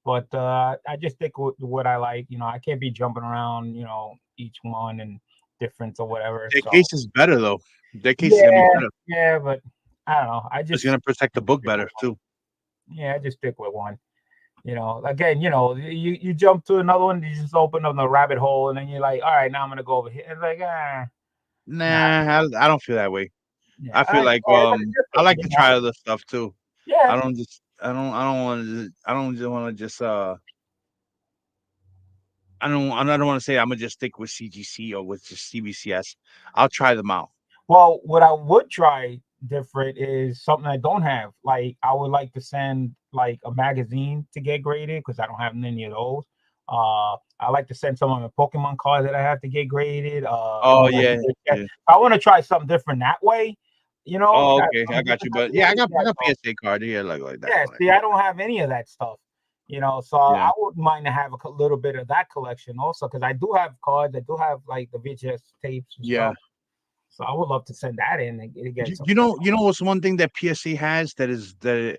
but I just stick with what I like. I can't be jumping around, each one and difference or whatever. Their So case is better though. Their case is gonna be yeah, better. yeah, but I don't know. It's gonna protect the book Stick with better one. too. Yeah, I just stick with one. Again, you jump to another one, you just open up the rabbit hole, and then you're like, all right, now I'm gonna go over here. It's like, nah, Nah, I don't feel that way. yeah, I feel like everybody's I different, like to try other stuff too. yeah, I don't want to I don't just want to just I don't want to say I'm gonna just stick with CGC or with just CBCS. I'll try them out. Well, what I would try different is something I don't have. Like, I would like to send like a magazine to get graded because I don't have any of those. I like to send some of my Pokemon cards that I have to get graded. Oh yeah, yeah. I want to try something different that way. Oh Try okay, I something got you. different that But yeah, way. I Yeah, got so PSA card. Yeah, like that. yeah, Like, see, I don't have any of that stuff. So yeah. I wouldn't mind to have a little bit of that collection also because I do have cards. I do have like the VHS tapes and Yeah. stuff. So I would love to send that in and get some. You know what's one thing that PSA has that is the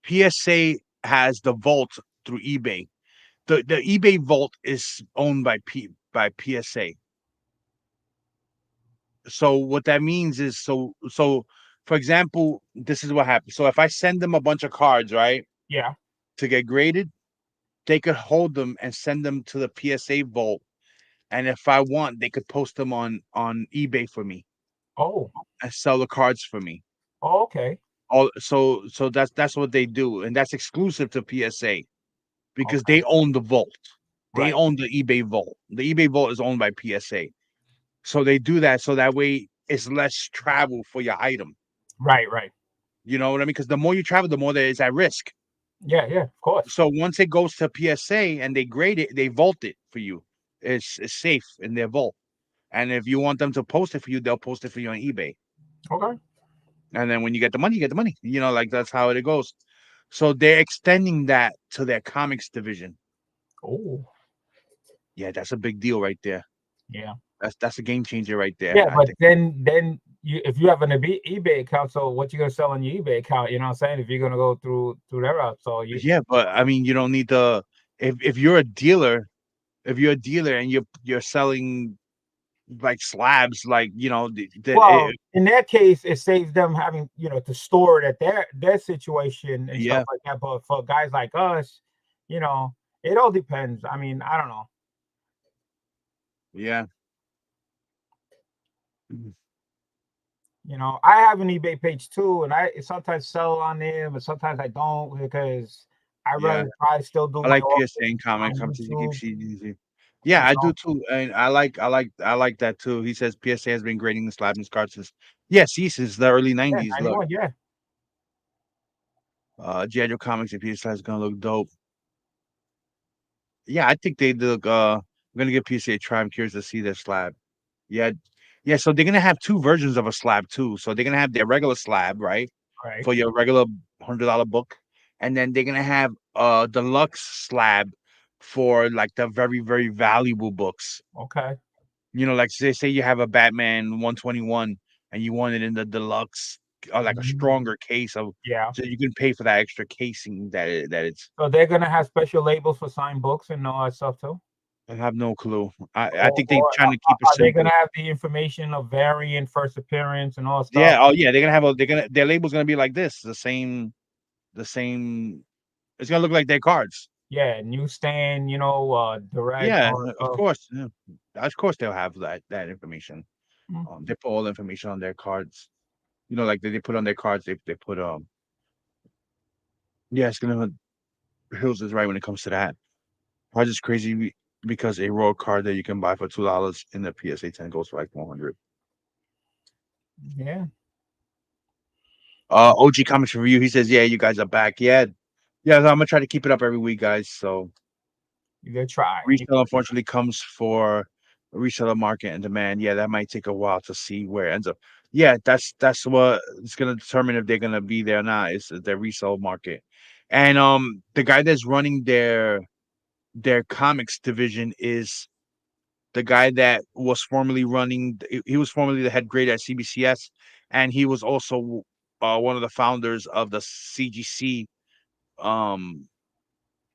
PSA has the vault through eBay. The eBay vault is owned by PSA. So what that means is for example, this is what happens. So if I send them a bunch of cards, right, Yeah. to get graded, they could hold them and send them to the PSA vault. And if I want, they could post them on eBay for me Oh. and sell the cards for me. Oh, okay. So that's what they do, and that's exclusive to PSA because Okay. they own the vault. They Right. own the eBay vault. The eBay vault is owned by PSA. So they do that so that way it's less travel for your item. Right. Right. You know what I mean? Because the more you travel, the more there is at risk. Yeah. Yeah. Of course. So once it goes to PSA and they grade it, they vault it for you. It's safe in their vault. And if you want them to post it for you, they'll post it for you on eBay. Okay. And then when you get the money, you get the money. Like that's how it goes. So they're extending that to their comics division. Oh. Yeah, that's a big deal right there. Yeah. That's a game changer right there. Yeah, I but think. then if you have an eBay account, so what you gonna sell on your eBay account? You know what I'm saying? If you're gonna go through their route, so you. Yeah, but I mean, you don't need the if you're a dealer, if you're a dealer and you're selling like slabs, like Well, in that case, it saves them having to store it at their situation and stuff yeah, like that. But for guys like us, you know, it all depends. I mean, I don't know. yeah. Mhm. I have an eBay page too, and I sometimes sell on there, but sometimes I don't because I Yeah, rather try to still do I my like offers PSA and comics. on I'm to keep YouTube. CGC. Yeah, You I know, do too, and I like that too. He says PSA has been grading the slabs and cards since since the early yeah, '90s. Look, 91, yeah. G.I. Joe comics and PSA is gonna look dope. Yeah, I think they look. I'm gonna give PSA a try. I'm curious to see their slab. Yeah, yeah. So they're gonna have two versions of a slab too. So they're gonna have their regular slab, right, Right. for your regular $100 book, and then they're gonna have a deluxe slab for like the very very valuable books. Okay. You know, like say you have a Batman 121 and you want it in the deluxe or like a Mhm. stronger case of, Yeah. so you can pay for that extra casing that it's. So they're gonna have special labels for signed books and all that stuff too. I have no clue. I Or, think they're trying to keep it are they simple. gonna have the information of variant, first appearance, and all stuff? Yeah. Oh yeah. They're gonna have a. They're gonna their label's gonna be like this. The same. The same. It's gonna look like their cards. Yeah, newsstand, direct, Yeah. all that Of stuff. course. Yeah. Of course they'll have that information. Mm. They put all the information on their cards. You know, like they put on their cards. They put Yeah, it's gonna. Hills is right when it comes to that. Price is crazy because a raw card that you can buy for $2 in the PSA 10 goes for like 100. Yeah, OG Comics Review. He says, "Yeah, you guys are back. Yeah, yeah. I'm gonna try to keep it up every week, guys. So you gotta try. resale unfortunately comes for a reseller market and demand. Yeah, that might take a while to see where it ends up. Yeah, that's what it's gonna determine if they're gonna be there or not. Is their resale market, and the guy that's running their comics division is the guy that was formerly running. He was formerly the head grader at CBCS, and he was also one of the founders of the um,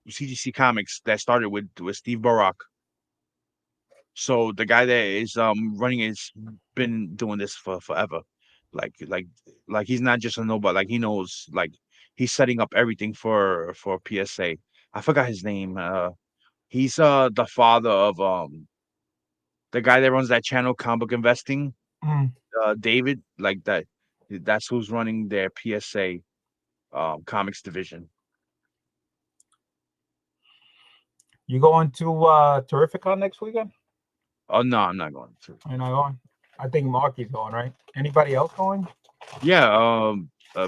CGC Comics that started with Steve Barak. So the guy that is running has been doing this for forever. Like like he's not just a nobody. Like he knows. Like he's setting up everything for PSA. I forgot his name. He's the father of the guy that runs that channel, Comic Book Investing. Mm. David, like that. That's who's running their PSA comics division. You going to Terrificon next weekend? Oh no, I'm not going to. You're not going. I think Marky's going, right? Anybody else going? Yeah,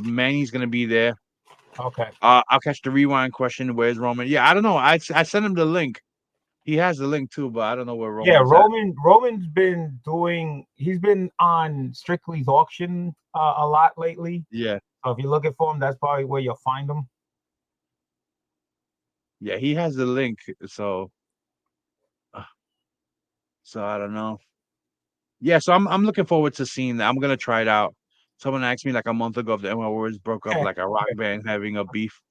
Manny's gonna be there. Okay. I'll catch the rewind question. Where's Roman? Yeah, I don't know. I sent him the link. He has the link too, but I don't know where Yeah, Roman's at. Roman's been doing. He's been on Strictly's auction a lot lately. Yeah, So if you're looking for him, that's probably where you'll find him. yeah, he has the link. Uh, so I don't know. Yeah, so I'm looking forward to seeing that. I'm gonna try it out. Someone asked me like a month ago if the NY Warriors broke up like a rock band having a beef.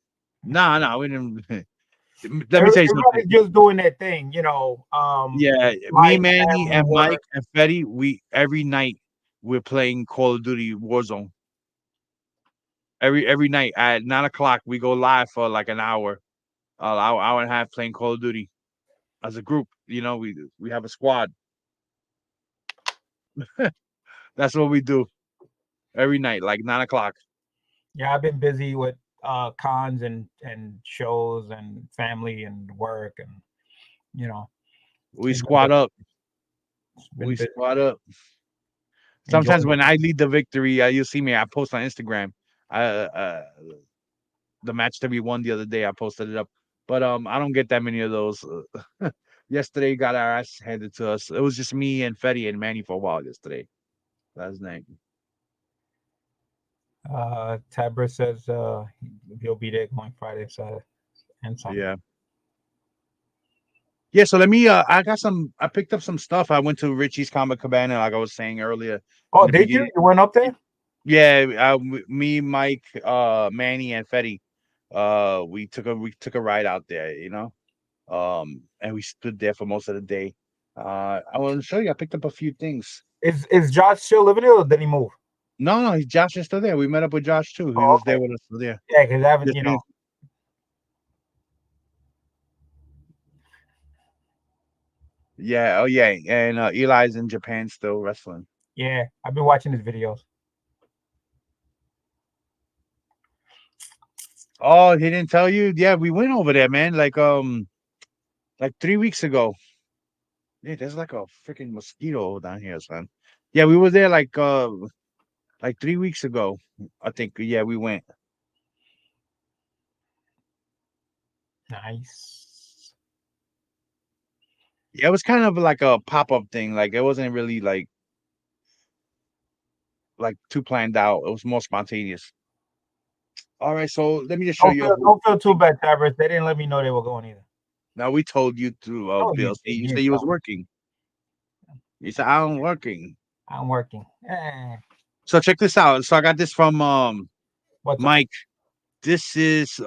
Nah, we didn't. Let me tell you something. Everybody's just doing their thing, Yeah, me, life, Manny, family, and Mike work. and Fetty, we every night we're playing Call of Duty Warzone. Every night at 9 o'clock we go live for like an hour, hour and a half playing Call of Duty as a group. You know, we have a squad. That's what we do every night, like 9 o'clock. Yeah, I've been busy with cons and shows and family and work and you know, We it's been squad up. been We busy. squad up. Sometimes Enjoying when I lead the victory, you'll see me. I post on Instagram. The match that we won the other day, I posted it up. But I don't get that many of those. Yesterday got our ass handed to us. It was just me and Fetty and Manny for a while yesterday. Last night. Tabra says he'll be there going Friday, Saturday, and Sunday. Yeah. Yeah, so let me I picked up some stuff. I went to Richie's Comic Cabana, like I was saying earlier. Oh, In the did you? beginning. You went up there? Yeah, me, Mike, Manny, and Fetty, we took a ride out there, and we stood there for most of the day. I want to show you. I picked up a few things. Is Josh still living there, or did he move? No, Josh is still there. We met up with Josh too. He Oh, was okay. there with us. There. Yeah, because I haven't, Just Yeah. Oh yeah. And Eli's in Japan still wrestling. Yeah, I've been watching his videos. Oh, he didn't tell you? Yeah, we went over there, man. Like 3 weeks ago. Yeah, there's like a freaking mosquito down here, son. Yeah, we were there like 3 weeks ago. I think. Yeah, we went. Nice. Yeah, it was kind of like a pop-up thing. Like it wasn't really like too planned out. It was more spontaneous. All right, so let me just show you. Don't feel too bad, Tavers. They didn't let me know they were going either. Now we told you to Oh, Bill. See, you said you was working. You said I'm working. I'm working. So check this out. So I got this from What's Mike. This is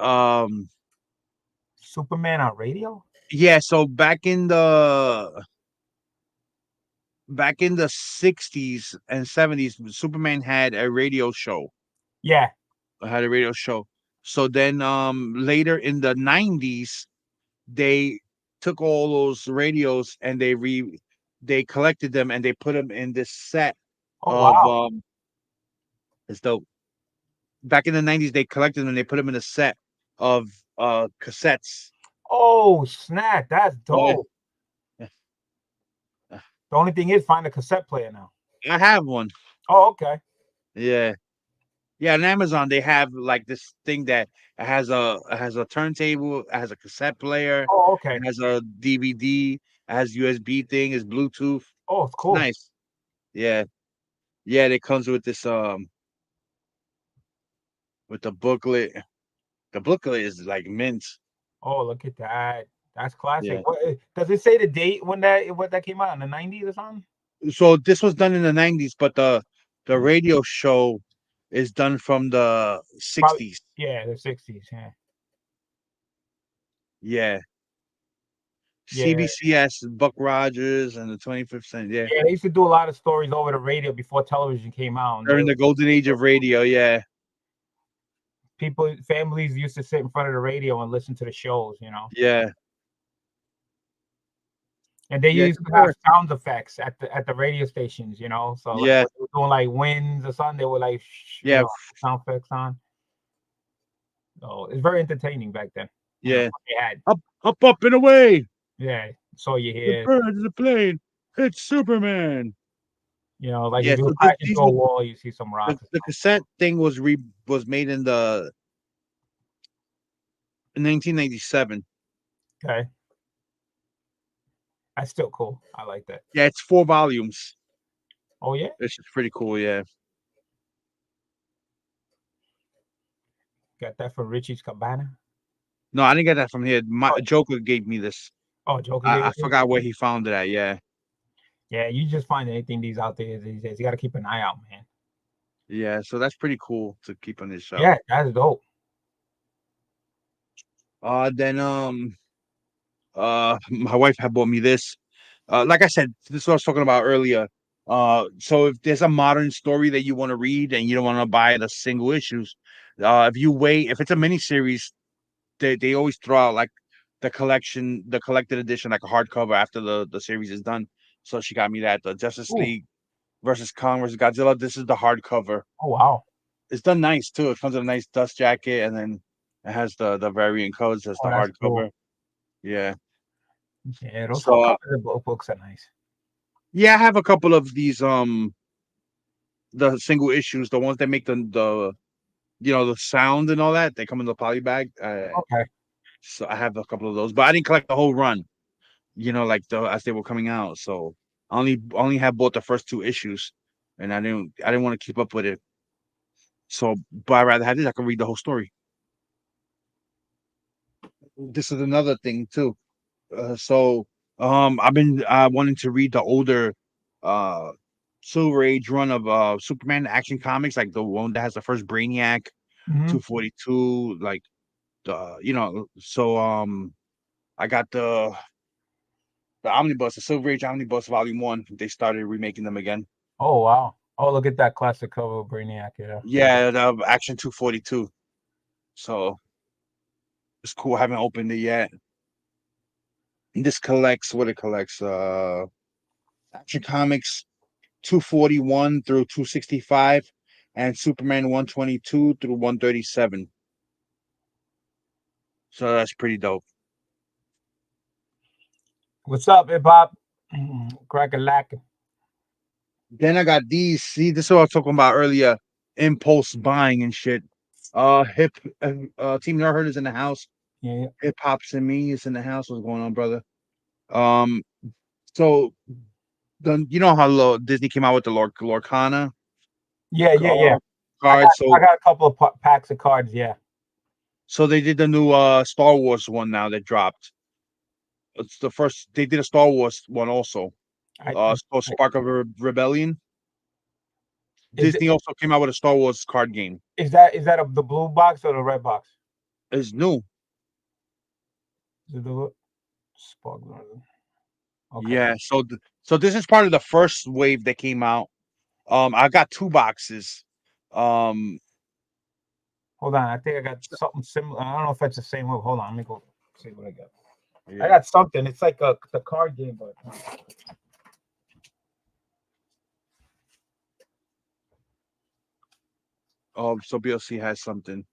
Superman on radio? yeah, so back in the 60s and 70s, Superman had a radio show. Yeah. Had a radio show. So then later in the 90s, they took all those radios and they collected them and they put them in this set of wow. it's dope. Back in the 90s, they collected them and they put them in a set of cassettes. Oh, snap. That's Yeah. dope. The only thing is find a cassette player now. I have one. Oh, okay. Yeah. Yeah, on Amazon they have like this thing that has a turntable, it has a cassette player, Oh, okay. it has a DVD, it has USB thing, it's Bluetooth. Oh, it's cool. Nice. Yeah. Yeah, it comes with this with the booklet. The booklet is like mint. Oh, look at that. That's classic. Yeah. What, does it say the date when that came out in the 90s or something? So this was done in the 90s, but the radio show is done from the 60s. Yeah, the 60s. Yeah. Yeah. Yeah. CBCS, Buck Rogers, and the 25th Century. Yeah. Yeah, they used to do a lot of stories over the radio before television came out. During the golden age of radio, yeah. Families used to sit in front of the radio and listen to the shows, Yeah. And they used to have sound effects at the radio stations, So like, yeah, they were doing like winds or something, they were like sound effects on. So it's very entertaining back then. Yeah. They had up and away. Yeah. So you hear the bird, the plane. It's Superman. Like if you crack into a wall, you see some rocks. The cassette thing was made in 1997. Okay. That's still cool. I like that. Yeah, it's 4 volumes. Oh yeah? It's just pretty cool, yeah. Got that from Richie's Cabana? No, I didn't get that from here. Joker gave me this. Oh, Joker gave I forgot where he found it at, yeah. Yeah, you just find anything these out there these days. You got to keep an eye out, man. Yeah, so that's pretty cool to keep on this show. Yeah, that's dope. Then my wife had bought me this. Like I said, this is what I was talking about earlier. So if there's a modern story that you want to read and you don't want to buy the single issues, if it's a miniseries, they always throw out like the collected edition, like a hardcover after the series is done. So she got me that, the Justice League versus Kong versus Godzilla. This is the hardcover. Oh wow. It's done nice too. It comes with a nice dust jacket, and then it has the variant codes as the hardcover. Cool. Yeah. Yeah, those books are nice. Yeah, I have a couple of these the single issues, the ones that make the sound and all that. They come in the poly bag. Okay. So I have a couple of those, but I didn't collect the whole run. Like as they were coming out. So I only have bought the first 2 issues, and I didn't want to keep up with it. So, but I'd rather have this. I can read the whole story. This is another thing too. I've been wanting to read the older Silver Age run of Superman Action Comics, like the one that has the first Brainiac, 242, like so I got the Omnibus, the Silver Age Omnibus Volume 1. They started remaking them again. Oh wow. Oh, look at that classic cover of Brainiac, Yeah, the Action 242. So it's cool. I haven't opened it yet. This collects what it collects. Action Comics 241 through 265 and Superman 122 through 137. So that's pretty dope. What's up, hip hop? Crack a lack. Then I got these. See, this is what I was talking about earlier. Impulse buying and shit. Team Nerdherd is in the house. Yeah. Hip Hop's and me is in the house. What's going on, brother? So you know how Disney came out with the Lorcana Yeah. cards. So I got a couple of packs of cards. Yeah. so they did the new Star Wars one now that dropped. It's the first they did a Star Wars one also. I, It's called Spark of Rebellion. is it Disney also came out with a Star Wars card game. is that the blue box or the red box? It's new. Is it the Spark? Okay. Yeah. So this is part of the first wave that came out. I got 2 boxes. Um, Hold on. I think I got something similar. I don't know if it's the same one. Hold on. Let me go see what I got. I yeah. got something. It's like the card game, but So BLC has something.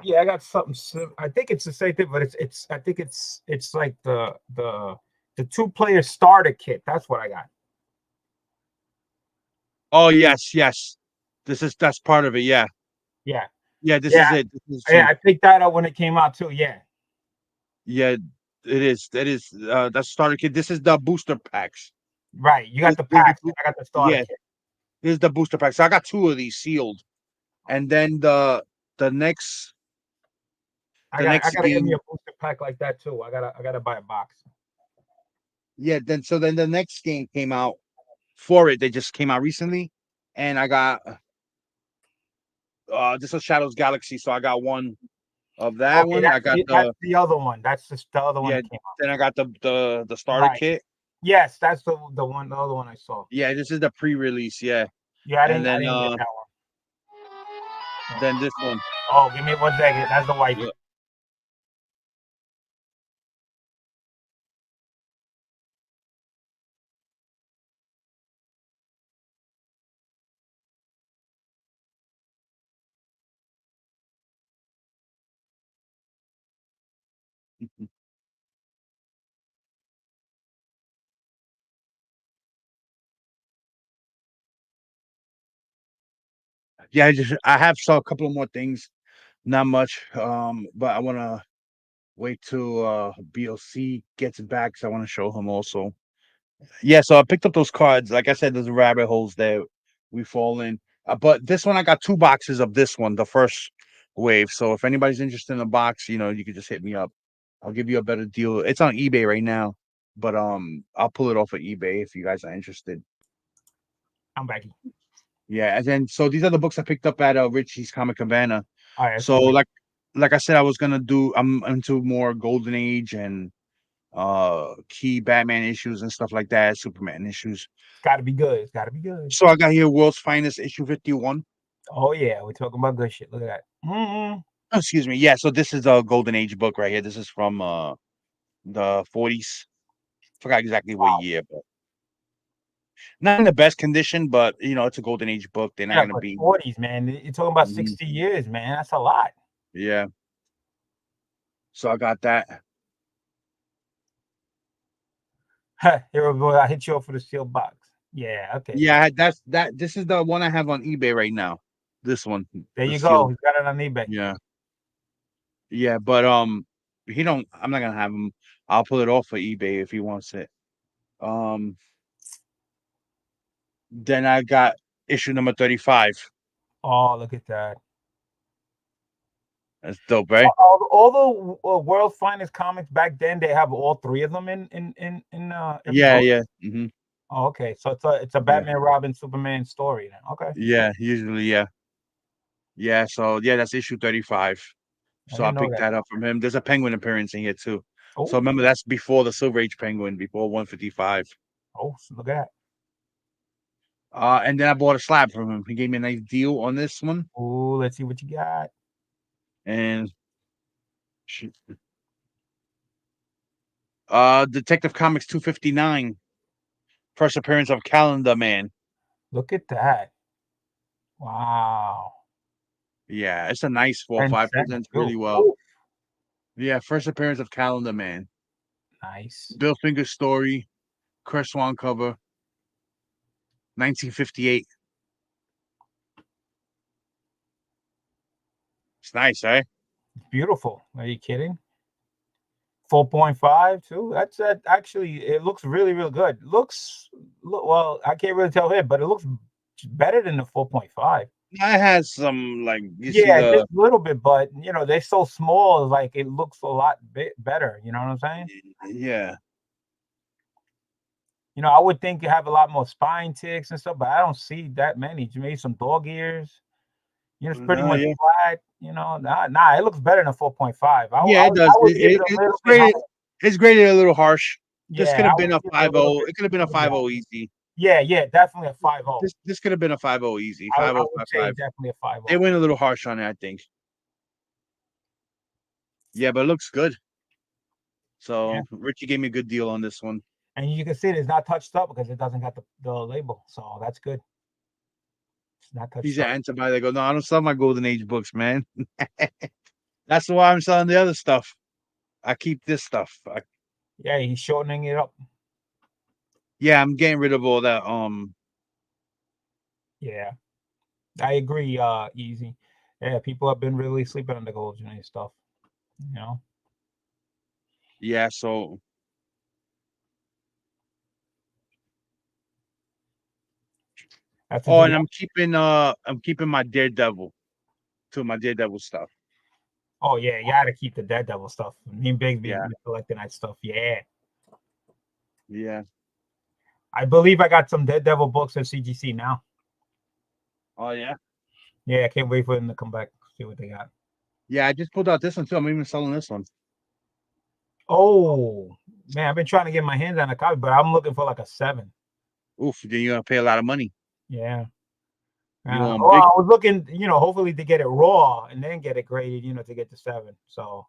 yeah, I got something. I think it's the same thing, but it's. I think it's like the 2-player starter kit. That's what I got. Oh yes. That's part of it. Yeah. Yeah. Yeah. This Yeah. is it. This is Yeah. I picked that up when it came out too. Yeah. Yeah, it is. That is that's starter kit. This is the booster packs. Right. You got the This packs. I got the starter yeah, kit. this is the booster packs. So I got 2 of these sealed, and then the next I the got next to get me game. a booster pack like that too. I gotta buy a box. Yeah, then the next game came out for it. They just came out recently, and I got this is Shadows Galaxy. So I got one of that Okay, one. I got that's the other one. That's just the other one yeah. that came out. Then I got the starter Right. kit. Yes, that's the other one I saw. Yeah, this is the pre-release. Yeah, Yeah, and I then didn't get that one. then this one. Oh, give me 1 second. That's the white. Yeah. Yeah, I have saw a couple of more things, not much. But I want to wait till BLC gets back because I want to show him also. Yeah, so I picked up those cards. Like I said, there's rabbit holes there we fall in. But this one, I got 2 boxes of this one, the first wave. So if anybody's interested in a box, you could just hit me up. I'll give you a better deal. It's on eBay right now, but I'll pull it off of eBay if you guys are interested. I'm back. Yeah, and then so these are the books I picked up at Richie's Comic Cabana. All right. So like I said, I was gonna do. I'm into more Golden Age and key Batman issues and stuff like that, Superman issues. It's got to be good. It's got to be good. So I got here World's Finest issue 51. Oh yeah, we're talking about good shit. Look at that. Oh, excuse me. Yeah, so this is a Golden Age book right here. This is from the 40s. Forgot exactly what Wow. year, but not in the best condition, but it's a Golden Age book. They're not Yeah, gonna but be 40s, man. You're talking about Mhm. 60 years, man. That's a lot. Yeah. So I got that. Here we go. I hit you up for the sealed box. Yeah. Okay. Yeah, this is the one I have on eBay right now. This one. There The you go. sealed. He's got it on eBay. Yeah. Yeah, but I'm not gonna have him. I'll pull it off for eBay if he wants it. Then I got issue number 35. Oh, look at that. That's dope, right? All the world's finest comics back then, they have all 3 of them in every Yeah, book. yeah. Oh, okay. So it's a Yeah. Batman, Robin, Superman story then. Okay. Yeah, usually, yeah. Yeah, so yeah, that's issue 35. I So I didn't know picked that. that up from him. There's a penguin appearance in here too. So Oh, remember that's before the Silver Age Penguin, before 155. so look at that. And then I bought a slab from him. He gave me a nice deal on this one. Oh, let's see what you got. And Detective Comics 259. First appearance of Calendar Man. Look at that. Wow. Yeah, it's a nice 4-5. 10 cents, Presents too. really well. Ooh, Yeah, first appearance of Calendar Man. nice. Bill Finger's story. Chris Swan cover. 1958. It's nice, eh? Beautiful. Are you kidding? 4.5 too. That's actually, it looks really, really good. Well, I can't really tell here, but it looks better than the 4.5. It has some like you see Yeah, the just a little bit, but they're so small. Like it looks a lot better. You know what I'm saying? yeah. I would think you have a lot more spine ticks and stuff, but I don't see that many. Maybe some dog ears. It's pretty much Yeah. flat. Nah, it looks better than 4.5. Yeah, it does. I would give it a little bit higher. It's graded a little harsh. This could Yeah, have I been would a give it a 5.0. little It could have been a bit. 5.0 easy. Yeah, definitely a 5.0. This could have been a 5.0 easy. I 5.0, would say 5.5. definitely a 5.0. They went a little harsh on it, I think. Yeah, but it looks good. So Richie gave me a good deal on this one. And you can see it's not touched up because it doesn't got the label. So that's good. It's not touched He's up. an anti-buy. They go, no, I don't sell my Golden Age books, man. That's why I'm selling the other stuff. I keep this stuff. Yeah, he's shortening it up. Yeah, I'm getting rid of all that. Yeah, I agree. Easy. Yeah, people have been really sleeping on the Golden Age stuff. Yeah, so. And I'm keeping my Daredevil, to my Daredevil stuff. Oh yeah, you gotta keep the Daredevil stuff. Me and Big be collecting that stuff. Yeah. Yeah. I believe I got some Daredevil books at CGC now. Oh yeah. Yeah, I can't wait for them to come back. See what they got. Yeah, I just pulled out this one too. I'm even selling this one. Oh man, I've been trying to get my hands on a copy, but I'm looking for like a 7. Oof, then you're gonna pay a lot of money. Yeah. I was looking, hopefully to get it raw and then get it graded, to get the 7. So,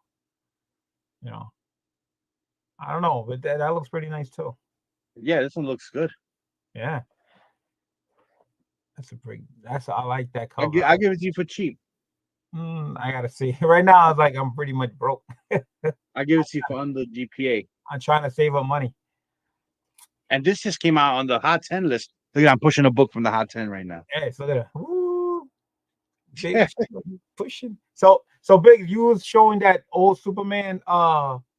I don't know, but that looks pretty nice too. Yeah, this one looks good. Yeah. I like that cover. I give it to you for cheap. I gotta see. Right now, I was like, I'm pretty much broke. I give it to you for under GPA. I'm trying to save up money. And this just came out on the Hot 10 list. Look at, I'm pushing a book from the Hot 10 right now. Hey, so look at that. Woo. Big pushing. So Big, you was showing that old Superman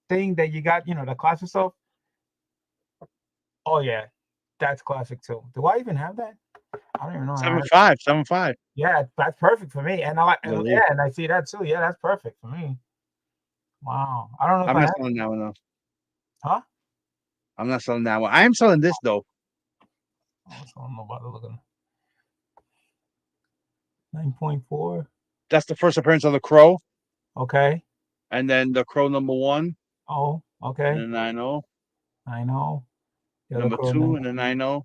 thing that you got, the classic stuff. Oh yeah, that's classic too. Do I even have that? I don't even know. 7.5. Yeah, that's perfect for me. And I and I see that too. Yeah, that's perfect for me. Wow. I don't know if I'm not selling that one though. Huh? I'm not selling that one. I am selling this though. I don't know about looking. 9.4. That's the first appearance of the Crow. Okay. And then the Crow number 1. Oh, okay. And then 9.0. 9.0. Number 2 and the 9.0.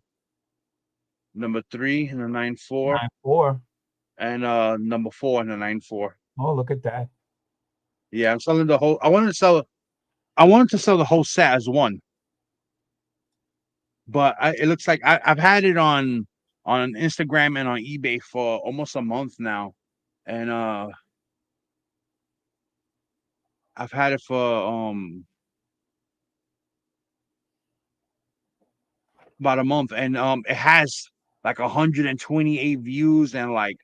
Number 3 and the 9.4. 9.4. And number 4 and the 9.4. Oh, look at that. Yeah, I'm selling the whole. I wanted to sell the whole set as one. But it looks like I've had it on Instagram and on eBay for almost a month now. And I've had it for about a month, and it has like 128 views and like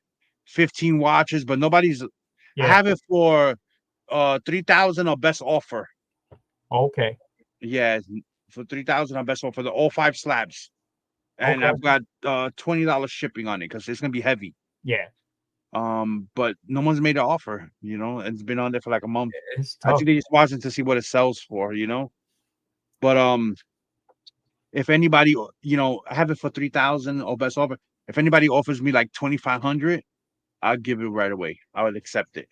15 watches, but nobody's I have it for 3,000 or best offer. Okay. Yeah, for 3,000 on best offer for the all 5 slabs. And I've got $20 shipping on it because it's gonna be heavy. Yeah. But no one's made an offer, it's been on there for like a month. I think they just watching to see what it sells for, But if anybody, I have it for 3,000 or best offer. If anybody offers me like 2,500, I'll give it right away. I would accept it.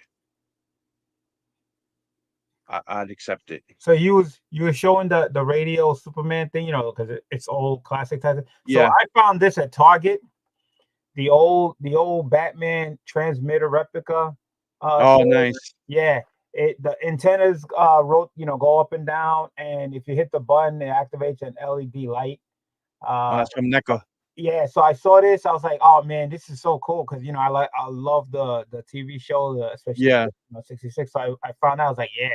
I'd accept it. So you were showing the radio Superman thing, because it's old classic type. Yeah. So I found this at Target. The old Batman transmitter replica. Nice. Yeah. The antennas go up and down, and if you hit the button, it activates an LED light. That's from NECA. Yeah, so I saw this. I was like, "Oh man, this is so cool!" Because I love the TV show, especially 66. So I found out. I was like, "Yeah,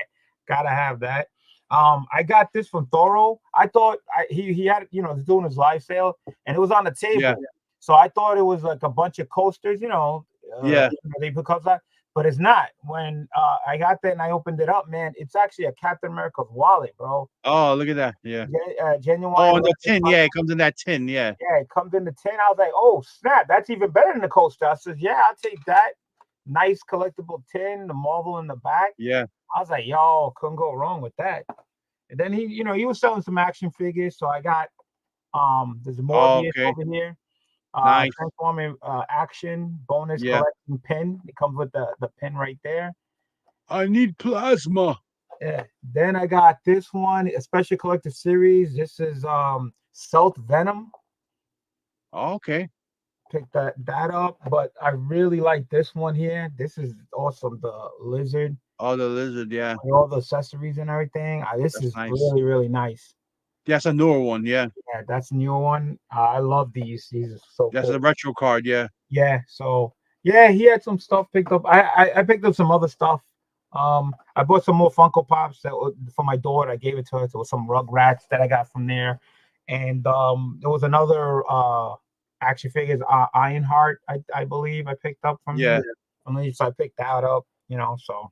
gotta have that." I got this from Thoro. I thought he had he's doing his live sale, and it was on the table. Yeah. So I thought it was like a bunch of coasters, they put cups on. but it's not. When I got there and I opened it up, man, it's actually a Captain America's wallet, bro. Oh, look at that. Yeah. Genuine. Oh, the tin. Yeah, it comes in that tin. Yeah. Yeah, it comes in the tin. I was like, oh snap, that's even better than the coaster. I said, yeah, I'll take that. Nice collectible tin, the Marvel in the back. Yeah. I was like, yo, couldn't go wrong with that. And then he was selling some action figures, so I got there's more over here. Nice. Transforming action bonus collection pin. It comes with the pin right there. I need plasma. Yeah. Then I got this one, a special collector series. This is Stealth Venom. Okay. Picked that up, but I really like this one here. This is awesome. The lizard. Oh, the lizard, yeah. All the accessories and everything. This is nice. Really, really nice. That's a newer one, yeah. Yeah, that's a newer one. I love these. These are so That's cool. a retro card, yeah. Yeah, so yeah, he had some stuff picked up. I picked up some other stuff. I bought some more Funko Pops for my daughter. I gave it to her. There was some Rugrats that I got from there. And there was another action figures, Ironheart, I believe I picked up from there. So I picked that up, so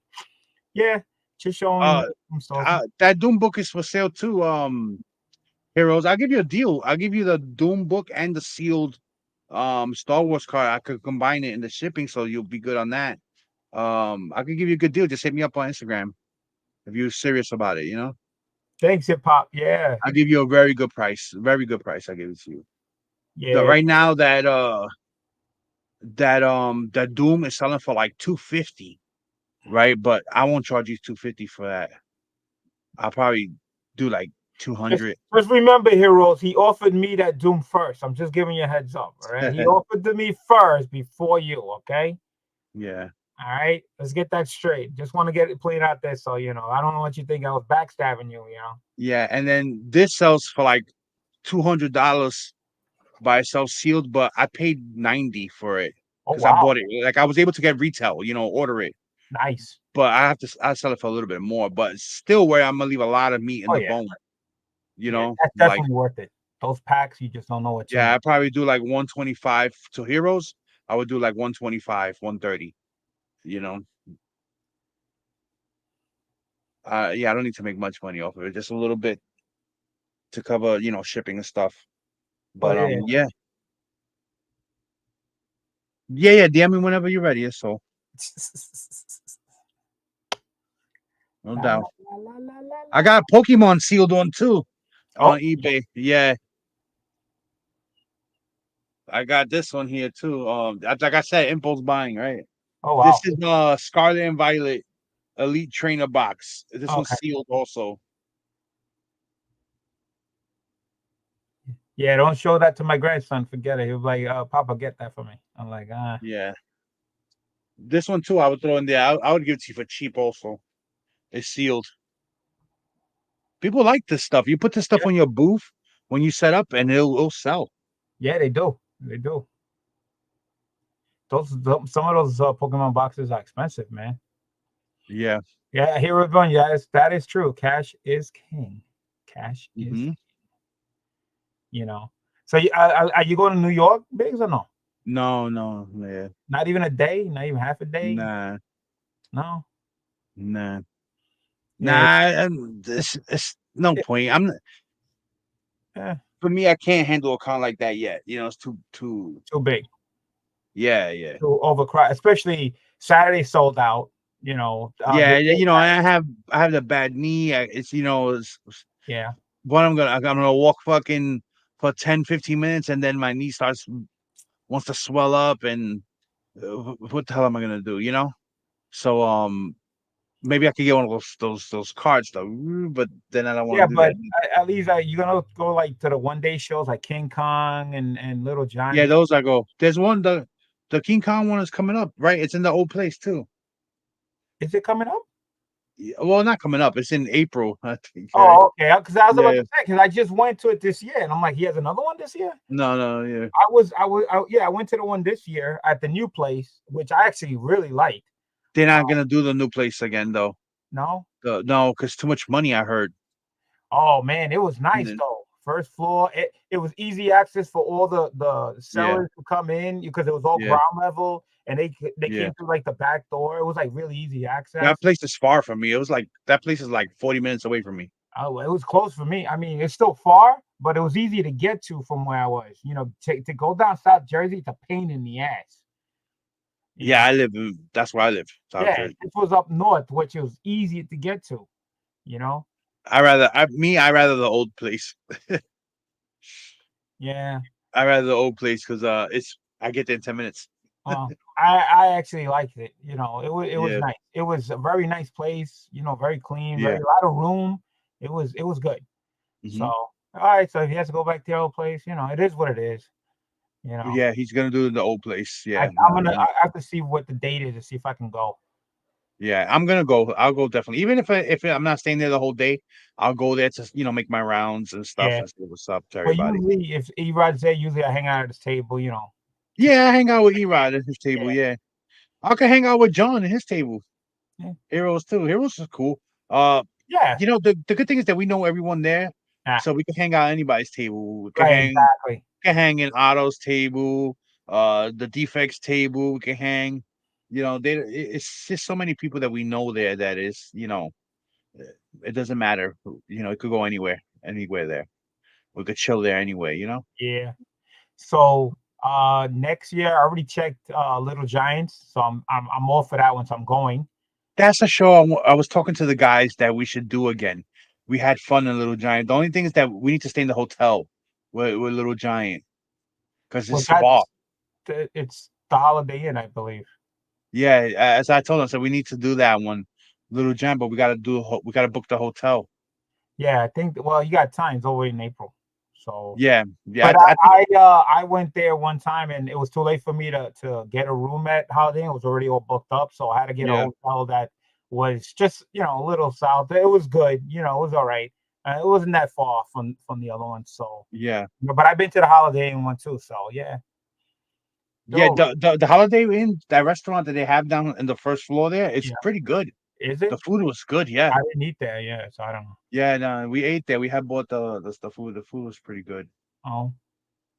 yeah, just showing that Doom book is for sale too. Heroes, I'll give you a deal. I'll give you the Doom book and the sealed Star Wars card. I could combine it in the shipping, so you'll be good on that. I could give you a good deal. Just hit me up on Instagram if you're serious about it, Thanks, Hip Hop. Yeah. I'll give you a very good price. Very good price. I'll give it to you. Yeah. Right now that Doom is selling for like $250, right? But I won't charge you $250 for that. I'll probably do like $200. Just remember, Heroes, he offered me that Doom first. I'm just giving you a heads up, all right? He offered to me first before you, okay? Yeah. All right, let's get that straight. Just want to get it played out there, so I don't know what you think I was backstabbing you, Yeah, and then this sells for like $200 by itself sealed, but I paid $90 for it because I bought it. Like I was able to get retail, order it. Nice. But I sell it for a little bit more, but still where I'm gonna leave a lot of meat in the bone. That's definitely worth it. Those packs, you just don't know what. Yeah, I probably do like 125 to Heroes. I would do like 125, 130. I don't need to make much money off of it, just a little bit to cover, shipping and stuff. But yeah. DM me whenever you're ready. So no doubt. I got Pokemon sealed on too on eBay. Yeah. I got this one here too. Like I said, impulse buying, right? Oh wow. This is Scarlet and Violet Elite Trainer box. This one's sealed also. Yeah, don't show that to my grandson. Forget it. He was like, Papa, get that for me. I'm like, Yeah. This one too, I would throw in there. I would give it to you for cheap also. It's sealed. People like this stuff. You put this stuff on your booth when you set up and it'll sell. Yeah, they do. They do. Some of those Pokemon boxes are expensive, man. Yeah. Yeah, Heroes one. Yes, that is true. Cash is king. Cash is king. So are you going to New York, Biggs, or no? No, man. Not even a day? Not even half a day? Nah. No? Nah. Nah, it's no point. I'm not, for me, I can't handle a con like that yet. It's too big. Yeah. Too overcrowded, especially Saturday sold out. I have the bad knee. It's What I'm gonna walk fucking for 10-15 minutes and then my knee wants to swell up and what the hell am I gonna do? So maybe I could get one of those cards though, but then I don't want to do that. At least you're gonna go like to the one-day shows like King Kong and Little Giant. Yeah, those I go. There's one the King Kong one is coming up, right? It's in the old place too. Is it coming up? Yeah, well, not coming up. It's in April, I think. Oh, okay. Because I was about to say, because I just went to it this year, and I'm like, he has another one this year. No, yeah. I went to the one this year at the new place, which I actually really liked. They're not gonna do the new place again, though. No. No, because too much money. I heard. Oh man, it was nice though. First floor, it was easy access for all the sellers to come in because it was all ground level. and they came through like the back door. It was like really easy access. That place is far from me. It was like that place is like 40 minutes away from me. Oh, it was close for me. I mean, it's still far, but it was easy to get to from where I was. You know, to go down South Jersey, it's a pain in the ass. Yeah, that's where I live. South Yeah, Jersey. this was up north, which was easy to get to. You know. I rather the old place. Yeah. I rather the old place because I get there in 10 minutes. I actually liked it. You know, it was Yeah. nice. It was a very nice place. You know, very clean, Yeah. very a lot of room. It was good. So all right, so if he has to go back to the old place, you know, it is what it is. You know. Yeah, he's gonna do the old place. Yeah, I have to see what the date is to see if I can go. yeah, I'm gonna go. I'll go definitely. Even if I'm not staying there the whole day, I'll go there to make my rounds and stuff Yeah. and see what's up to But everybody. usually, if Erod's there, usually I hang out at his table. You know. Yeah, I hang out with Erod at his table. Yeah, I can hang out with John at his table. Yeah. Heroes too. Heroes is cool. Yeah. You know the good thing is that we know everyone there, so we can hang out at anybody's table. We can hang. Exactly. We can hang in Otto's table, the defects table. We can hang. You know, it's just so many people that we know there that is, it doesn't matter. You know, it could go anywhere there. We could chill there anyway. You know. Yeah. So next year I already checked Little Giants, so I'm all for that one. So I'm going. That's a show I was talking to the guys that we should do again. We had fun in Little Giant. The only thing is that we need to stay in the hotel with Little Giant because it's far. It's the Holiday Inn, I believe. Yeah, as I told them, so we need to do that one, Little Giant, but we got to book the hotel. Yeah, I think. Well, you got times over in April, so yeah. But I went there one time and it was too late for me to get a room at Holiday Inn. It was already all booked up, so I had to get a hotel that was just a little south. It was good, it was all right. It wasn't that far from the other one, so yeah. But I've been to the Holiday Inn one too, so yeah. Yeah, the Holiday Inn, that restaurant that they have down in the first floor there, it's pretty good. Is it? The food was good, yeah. I didn't eat there, yeah, so I don't know. Yeah, no, we ate there. We had bought the food. The food was pretty good. Oh.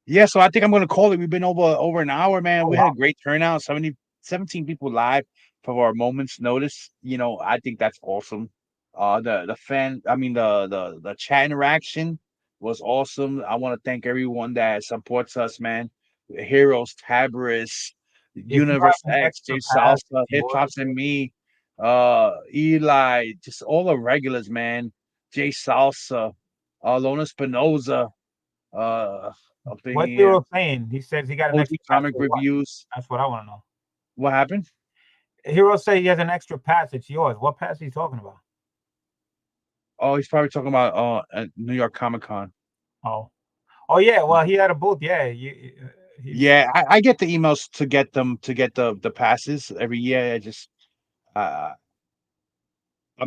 Yeah, so I think I'm gonna call it. We've been over an hour, man. We had wow. a great turnout. 17 people live for our Moments Notice. I think that's awesome. The chat interaction was awesome. I want to thank everyone that supports us, man. Heroes, Tabaris, Universe X, J Salsa, Hip Hops and Me, Eli, just all the regulars, man. J Salsa, Lona Spinoza, up in What's here. Hero saying? He says he got an extra comic reviews. That's what I want to know. What happened? Hero say he has an extra pass. It's yours. What pass are you talking about? Oh, he's probably talking about New York Comic Con. Oh yeah. Well, he had a booth. Yeah. Yeah, I get the emails to get the passes every year. I just I'm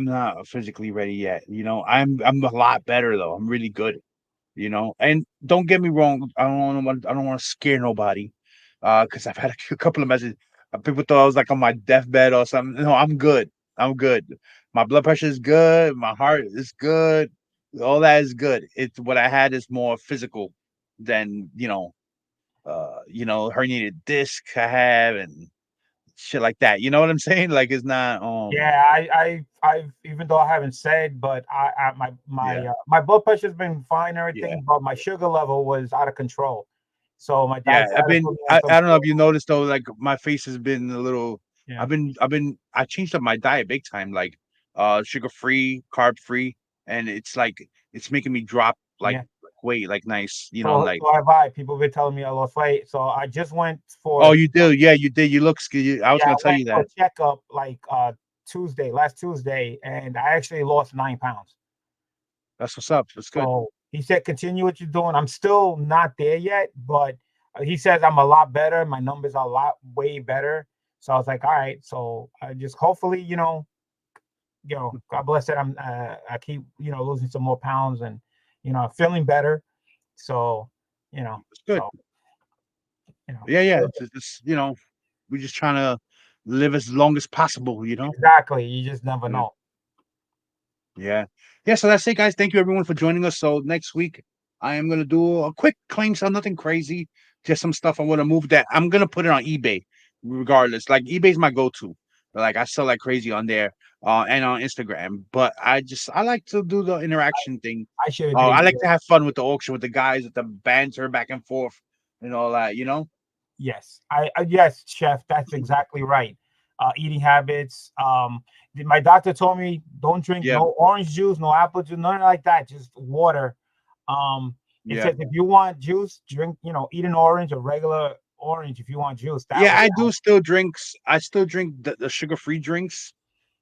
not physically ready yet. I'm a lot better though. I'm really good. And don't get me wrong. I don't want to scare nobody. Because I've had a couple of messages. People thought I was like on my deathbed or something. No, I'm good. I'm good. My blood pressure is good. My heart is good. All that is good. It's what I had is more physical than herniated disc I have and shit like that. You know what I'm saying? Like it's not. Yeah, I've even though I haven't said, but my blood pressure's been fine, and everything, but my sugar level was out of control. So my doctor. I don't know if you noticed though, like my face has been a little. Yeah. I changed up my diet big time, like sugar free, carb free, and it's like it's making me drop weight like nice, so have I. People have been telling me I lost weight, so I just went for. Oh, you do? Yeah, you did. You look skinny. I was gonna tell you that. Checkup like last Tuesday, and I actually lost 9 pounds. That's what's up. That's good. So he said, continue what you're doing. I'm still not there yet, but he says I'm a lot better. My numbers are way better. So I was like, all right. So I just hopefully, God bless it. I keep, losing some more pounds and, feeling better. So, it's good. So, yeah. It's we're just trying to live as long as possible, Exactly. You just never know. Yeah. So that's it, guys. Thank you everyone for joining us. So next week I am gonna do a quick claim sale, nothing crazy, just some stuff I want to move that I'm gonna put it on eBay. regardless. Like eBay's my go-to. Like I sell like crazy on there, and on Instagram. But I like to do the interaction thing. I should have I paid like you. to have fun with the auction with the guys, with the banter back and forth and all that. You know. Yes, yes, chef. That's exactly right. Eating habits. My doctor told me don't drink Yeah. no orange juice, no apple juice, nothing like that. Just water. It Yeah. says if you want juice, drink. Eat an orange, a regular orange. If you want juice, that Yeah, way. I do still drinks. I still drink the sugar-free drinks.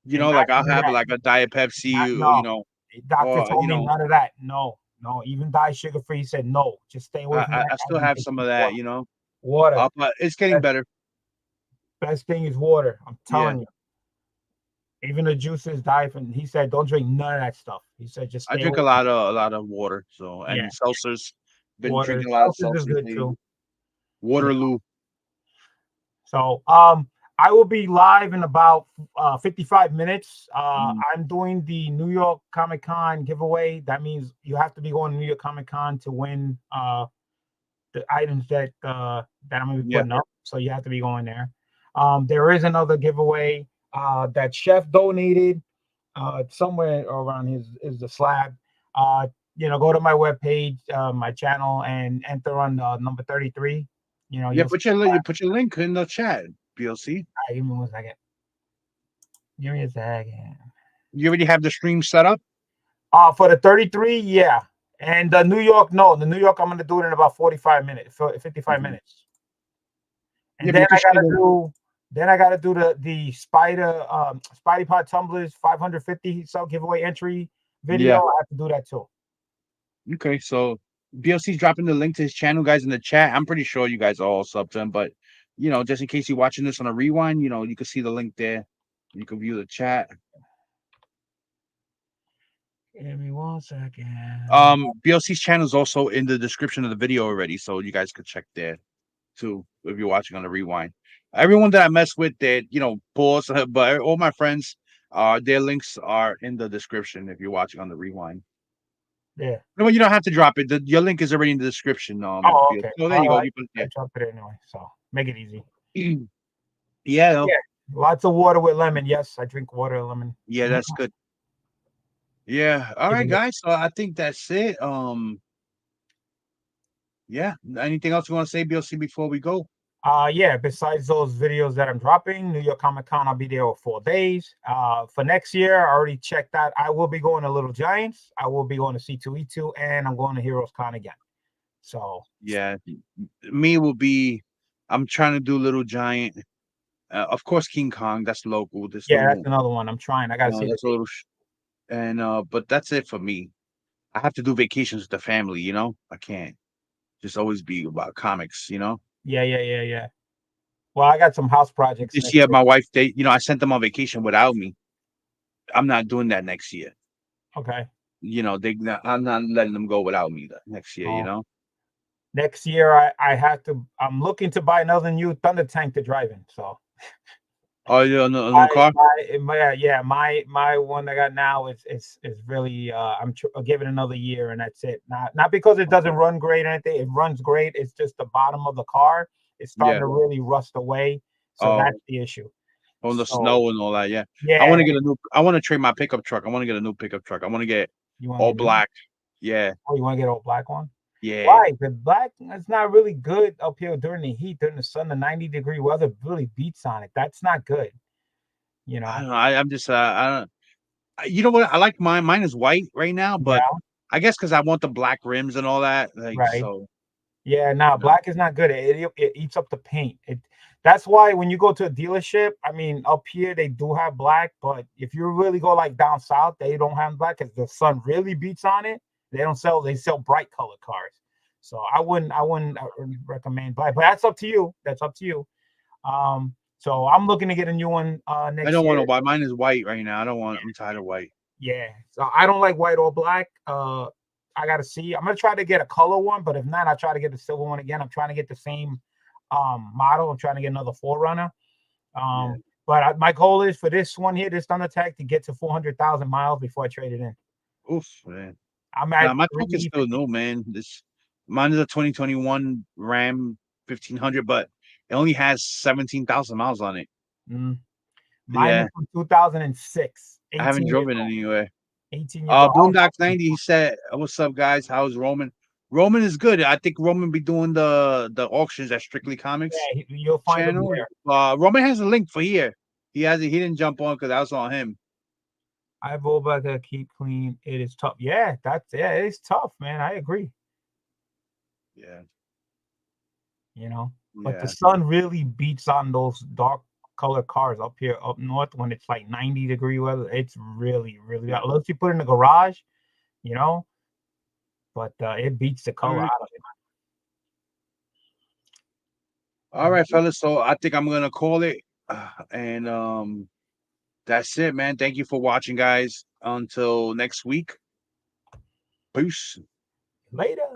You And know, not like I'll even have that. like a Diet Not Pepsi, or no. Doctor or told me none of that. No, no. Even diet sugar free. He said no. Just stay away from that. I still And have just some drink of that. water. Water. But it's getting Best, better. best thing is water. I'm Yeah, telling you. Even the juices, diet, and he said don't drink none of that stuff. He said just I stay drink away. a lot of water. So, Yeah, and seltzers. Been water. drinking a lot of Seltzers is seltzers good lately. too. Yeah. Waterloo. So I will be live in about 55 minutes. Mm. I'm doing the New York Comic Con giveaway. That means you have to be going to New York Comic Con to win the items that I'm gonna be Yeah. putting up. So you have to be going there. There is another giveaway that Chef donated somewhere around his is the slab. Go to my webpage, my channel, and enter on number 33. Yeah, You'll see. you put your link in the chat, BLC. Give me 1 second. Give me a second. You already have the stream set up? For the 33, yeah. And the New York, no, the New York, I'm gonna do it in about 45 minutes, 55 minutes. And Yeah, but then you can share I gotta do the Spidey Pod Tumblers 550 cell giveaway entry video. Yeah. I have to do that too. Okay, so BLC's dropping the link to his channel, guys, in the chat. I'm pretty sure you guys are all sub to him, but just in case you're watching this on a rewind, you can see the link there. You can view the chat. Give me 1 second. BLC's channel is also in the description of the video already, so you guys could check there too if you're watching on the rewind. Everyone that I mess with, that pause, but all my friends, their links are in the description if you're watching on the rewind. Yeah. No, you don't have to drop it. Your link is already in the description. Oh, okay. Oh, there you go. Right. You put it I there. dropped it anyway, so make it easy. Yeah. Lots of water with lemon. Yes, I drink water and lemon. Yeah, that's good. Yeah. All right, guys. So I think that's it. Yeah. Anything else you want to say, BLC, before we go? Yeah, besides those videos that I'm dropping, New York Comic Con, I'll be there for 4 days. For next year, I already checked that. I will be going to Little Giants. I will be going to C2E2, and I'm going to Heroes Con again. So yeah, I'm trying to do Little Giant. Of course, King Kong. That's local. That's another one. I'm trying. I gotta see. That's a little. But that's it for me. I have to do vacations with the family. I can't just always be about comics. Yeah. Well, I got some house projects. This year, my wife, I sent them on vacation without me. I'm not doing that next year. Okay. I'm not letting them go without me next year. Next year, I'm looking to buy another new Thunder Tank to drive in. So. Oh, yeah, no car. My one I got now is really. I'm giving another year, and that's it. Not because it doesn't run great or anything. It runs great. It's just the bottom of the car. It's starting to really rust away. So that's the issue. On the snow and all that. Yeah. I want to trade my pickup truck. I want to get a new pickup truck. I want to get all black. Yeah. Oh, you want to get all black one? Yeah. Why? The black, it's not really good up here during the heat, during the sun. The 90-degree weather really beats on it. That's not good. I don't know. I'm just I don't. You know what? I like mine. Mine is white right now, but I guess because I want the black rims and all that. Right. So. Yeah. No, black is not good. It eats up the paint. That's why when you go to a dealership, I mean, up here they do have black, but if you really go like down south, they don't have black because the sun really beats on it. They sell bright colored cars. So I wouldn't recommend black, but that's up to you. So I'm looking to get a new one next year. I don't want to white. Mine is white right now. I'm tired of white. Yeah. So I don't like white or black. I gotta see. I'm gonna try to get a color one, but if not, I'll try to get the silver one again. I'm trying to get the same model. I'm trying to get another 4Runner. But my goal is for this one here, this Thunder Tank, to get to 400,000 miles before I trade it in. Oof, man. My truck is still new, man. Mine is a 2021 Ram 1500, but It only has 17,000 miles on it. Mine Yeah. is from 2006. I haven't 18 years driven it old. anyway. 18 years old. Boondock 90, he said, "What's up, guys? How's Roman? Roman is good. I think Roman be doing the auctions at Strictly Comics You'll find him channel. there. Roman has a link for here. He didn't jump on because I was on him. I vote back to keep clean. It is tough. Yeah, it's tough, man. I agree. Yeah. But the sun really beats on those dark color cars up here up north when it's like 90-degree weather. It's really, really unless you put it in the garage, but it beats the color out of it. All right, fellas. So I think I'm gonna call it, and that's it, man. Thank you for watching, guys. Until next week. Peace. Later.